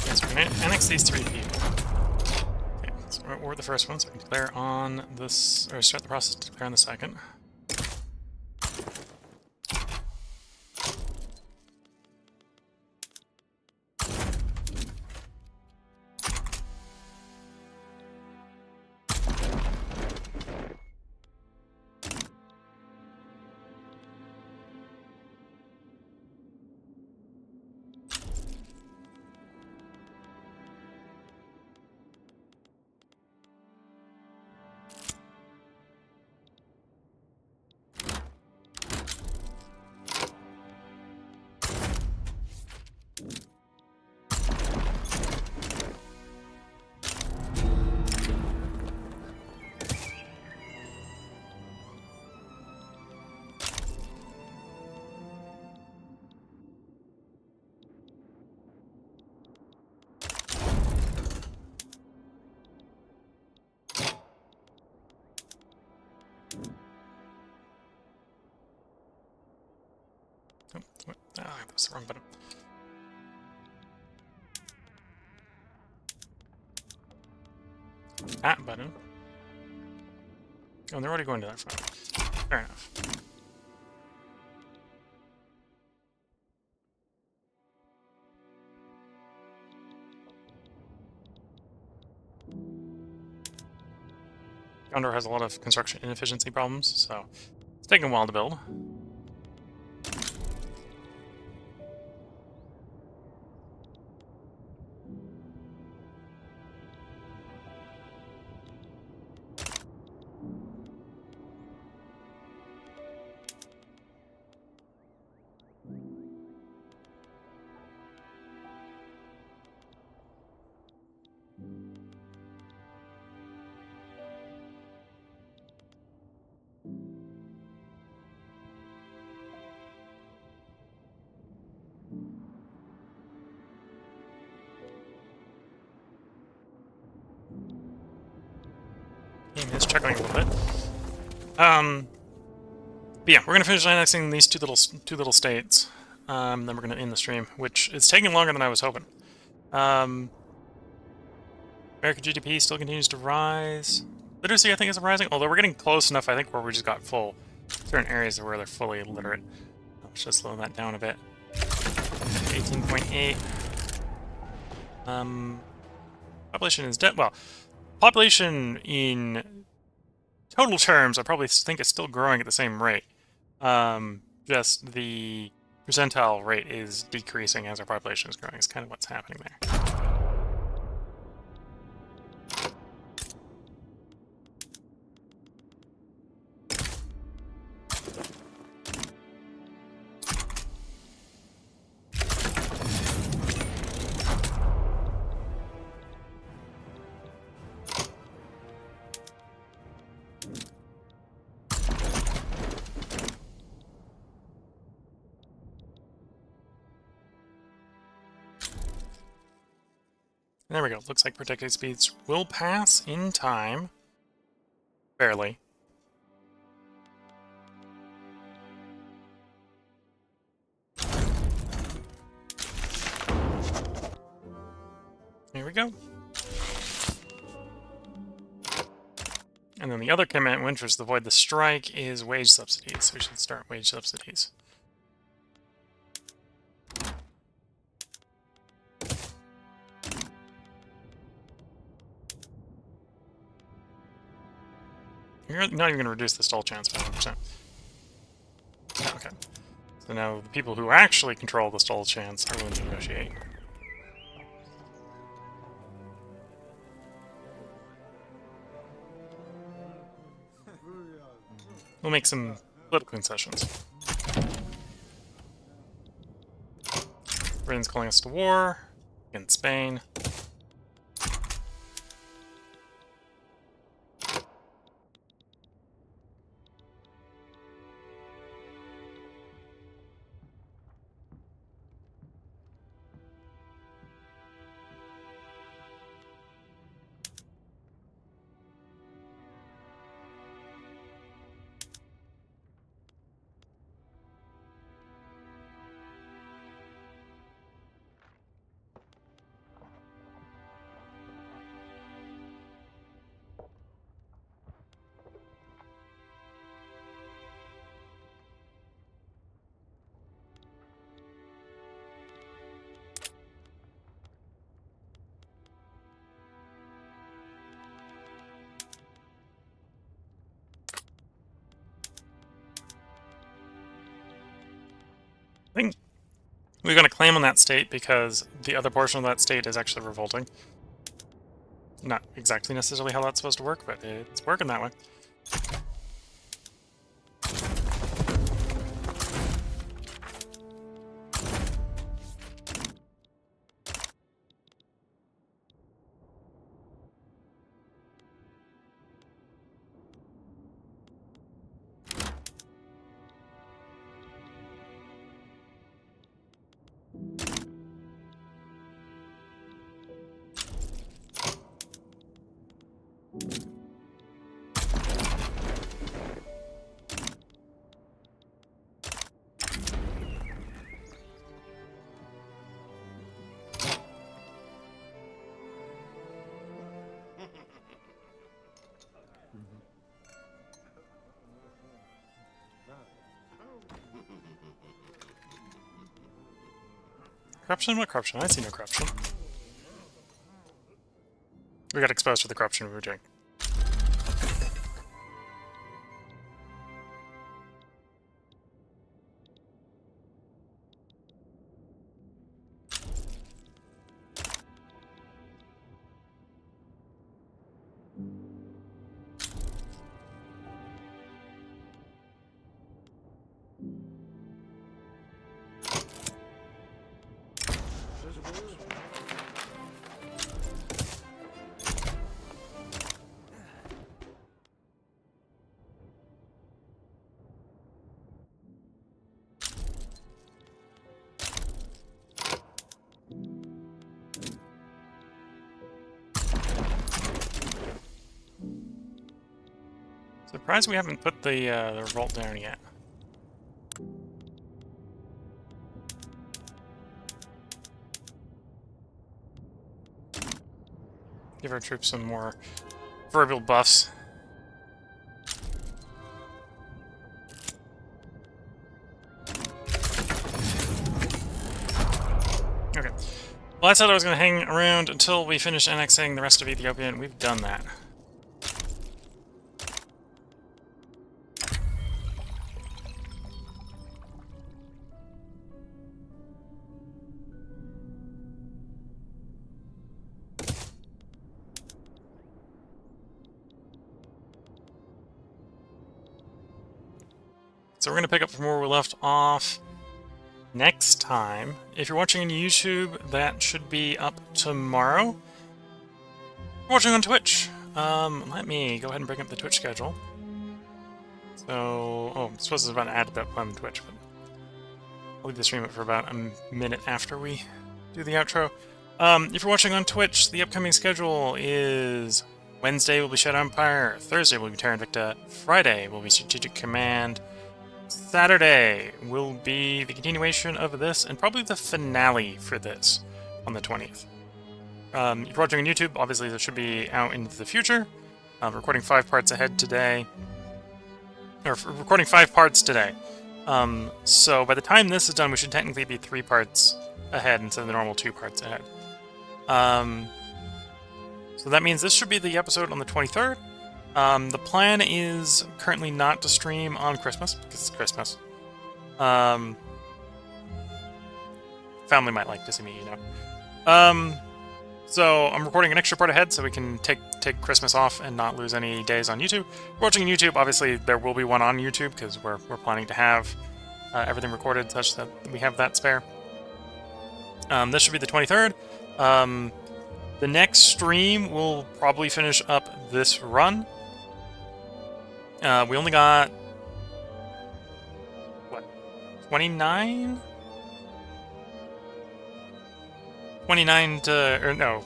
Yes, we're gonna annex these 3 people. Okay, so we're the first one, so we can declare on this, or start the process to declare on the second. Oh, what? Oh, that was the wrong button. That button. Oh, they're already going to that front. Fair enough. Gondor has a lot of construction inefficiency problems, so it's taking a while to build. Game is chuckling a little bit. But yeah, we're gonna finish annexing these two little states. Then we're gonna end the stream, which is taking longer than I was hoping. American GDP still continues to rise. Literacy, I think, is rising, although we're getting close enough, I think, where we just got full certain areas where they're fully illiterate. Let's just slow that down a bit. 18.8. Population is dead. Well, population in total terms, I probably think it's still growing at the same rate. Just the percentile rate is decreasing as our population is growing. It's kind of what's happening there. There we go. Looks like protected speeds will pass in time. Barely. Here we go. And then the other command, which was to avoid the strike, is wage subsidies. So we should start wage subsidies. You're not even going to reduce the stall chance by 1%. Okay. So now the people who actually control the stall chance are willing to negotiate. We'll make some political concessions. Britain's calling us to war against Spain. I think we're going to claim on that state because the other portion of that state is actually revolting. Not exactly necessarily how that's supposed to work, but it's working that way. Corruption? What corruption? I see no corruption. We got exposed to the corruption we were doing. Surprised we haven't put the revolt down yet. Give our troops some more proverbial buffs. Okay. Well, I said I was going to hang around until we finish annexing the rest of Ethiopia, and we've done that. So we're going to pick up from where we left off next time. If you're watching on YouTube, that should be up tomorrow. If you're watching on Twitch, let me go ahead and bring up the Twitch schedule. So, I suppose it's about to add that on Twitch, but I'll leave the stream up for about a minute after we do the outro. If you're watching on Twitch, the upcoming schedule is Wednesday will be Shadow Empire, Thursday will be Terra Invicta, Friday will be Strategic Command, Saturday will be the continuation of this, and probably the finale for this on the 20th. If you're watching on YouTube, obviously this should be out into the future. Recording 5 parts ahead today. Or recording 5 parts today. So by the time this is done, we should technically be 3 parts ahead instead of the normal 2 parts ahead. So that means this should be the episode on the 23rd. The plan is currently not to stream on Christmas, because it's Christmas. Family might like to see me, you know. So I'm recording an extra part ahead so we can take Christmas off and not lose any days on YouTube. If you're watching YouTube, obviously there will be one on YouTube, because we're planning to have everything recorded such that we have that spare. This should be the 23rd. The next stream will probably finish up this run. We only got, what, 29? 29 to, or no,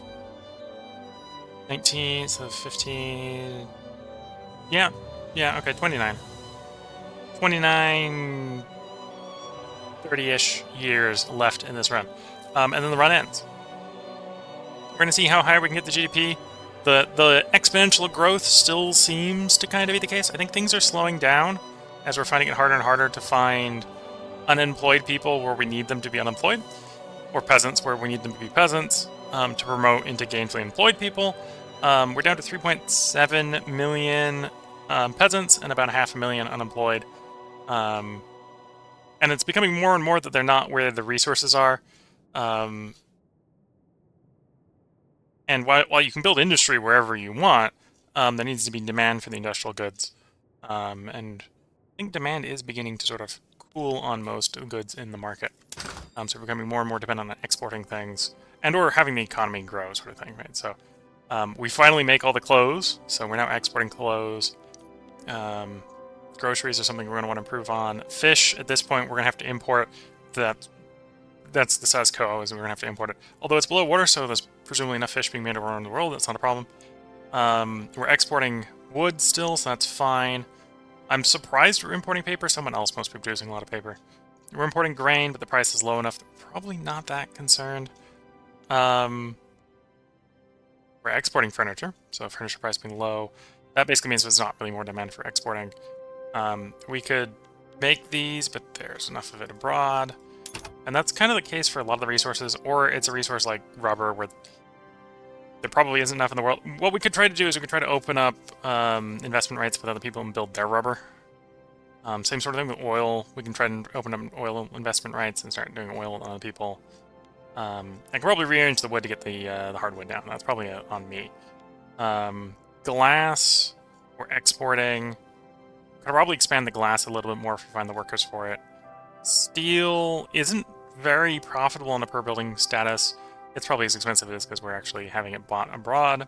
19, so 15, yeah, okay, 29. 29, 30-ish years left in this run. And then the run ends. We're going to see how high we can get the GDP. The exponential growth still seems to kind of be the case. I think things are slowing down as we're finding it harder and harder to find unemployed people where we need them to be unemployed, or peasants where we need them to be peasants, to promote into gainfully employed people. We're down to 3.7 million peasants and about 500,000 unemployed. And it's becoming more and more that they're not where the resources are. And while you can build industry wherever you want, there needs to be demand for the industrial goods. And I think demand is beginning to sort of cool on most goods in the market. So we're becoming more and more dependent on exporting things and or having the economy grow, sort of thing, right? So we finally make all the clothes, so we're now exporting clothes. Groceries are something we're going to want to improve on. Fish, at this point, we're going to have to import. That's the status quo, is we're going to have to import it. Although it's below water, so there's presumably enough fish being made around the world, that's not a problem. We're exporting wood still, so that's fine. I'm surprised we're importing paper. Someone else must be producing a lot of paper. We're importing grain, but the price is low enough that we're probably not that concerned. We're exporting furniture, so furniture price being low. That basically means there's not really more demand for exporting. We could make these, but there's enough of it abroad. And that's kind of the case for a lot of the resources, or it's a resource like rubber where there probably isn't enough in the world. What we could try to do is we could try to open up investment rights with other people and build their rubber. Same sort of thing with oil. We can try and open up oil investment rights and start doing oil with other people. I can probably rearrange the wood to get the hardwood down. That's probably on me. Glass, we're exporting. Could probably expand the glass a little bit more if we find the workers for it. Steel isn't very profitable on a per building status. It's probably as expensive as it is because we're actually having it bought abroad.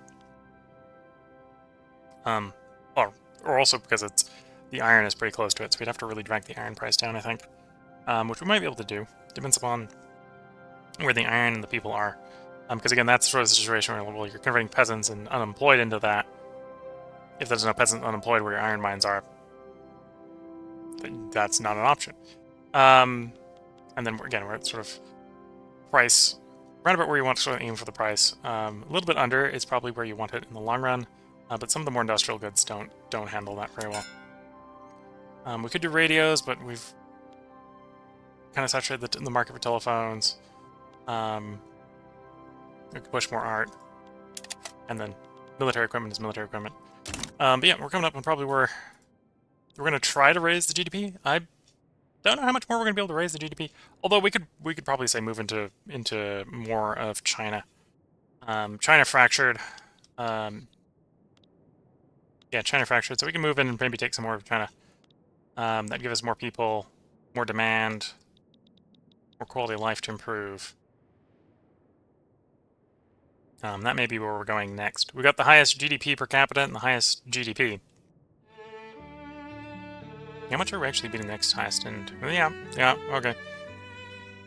Or also because the iron is pretty close to it, so we'd have to really drag the iron price down, I think. Which we might be able to do. Depends upon where the iron and the people are. Because again, that's sort of the situation where, well, you're converting peasants and unemployed into that. If there's no peasants unemployed where your iron mines are, that's not an option. And then again, we're at sort of price Round about where you want to sort of aim for the price. A little bit under is probably where you want it in the long run, but some of the more industrial goods don't handle that very well. We could do radios, but we've kind of saturated the market for telephones. We could push more art, and then military equipment is military equipment. But yeah, we're coming up on probably where we're going to try to raise the GDP. I don't know how much more we're going to be able to raise the GDP. Although we could probably say move into more of China. China fractured. Yeah, China fractured. So we can move in and maybe take some more of China. That'd give us more people, more demand, more quality of life to improve. That may be where we're going next. We got the highest GDP per capita and the highest GDP. How much are we actually beating the next highest? And yeah, okay.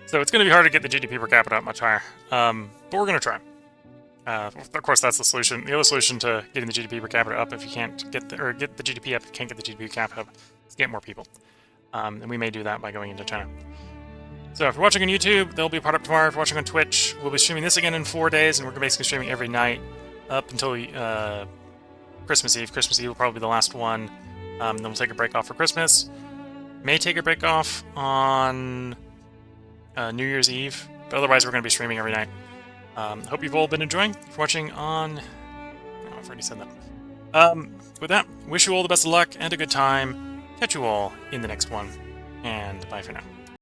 So it's going to be hard to get the GDP per capita up much higher, but we're going to try. Of course, that's the solution. The other solution to getting the GDP per capita up, if you can't get the GDP up, if you can't get the GDP per capita up, is get more people. And we may do that by going into China. So if you're watching on YouTube, there'll be a part up tomorrow. If you're watching on Twitch, we'll be streaming this again in 4 days, and we're basically streaming every night up until Christmas Eve. Christmas Eve will probably be the last one. Then we'll take a break off for Christmas. May take a break off on New Year's Eve, but otherwise we're going to be streaming every night. Hope you've all been enjoying. If you're watching on... Oh, I've already said that. With that, wish you all the best of luck and a good time. Catch you all in the next one, and bye for now.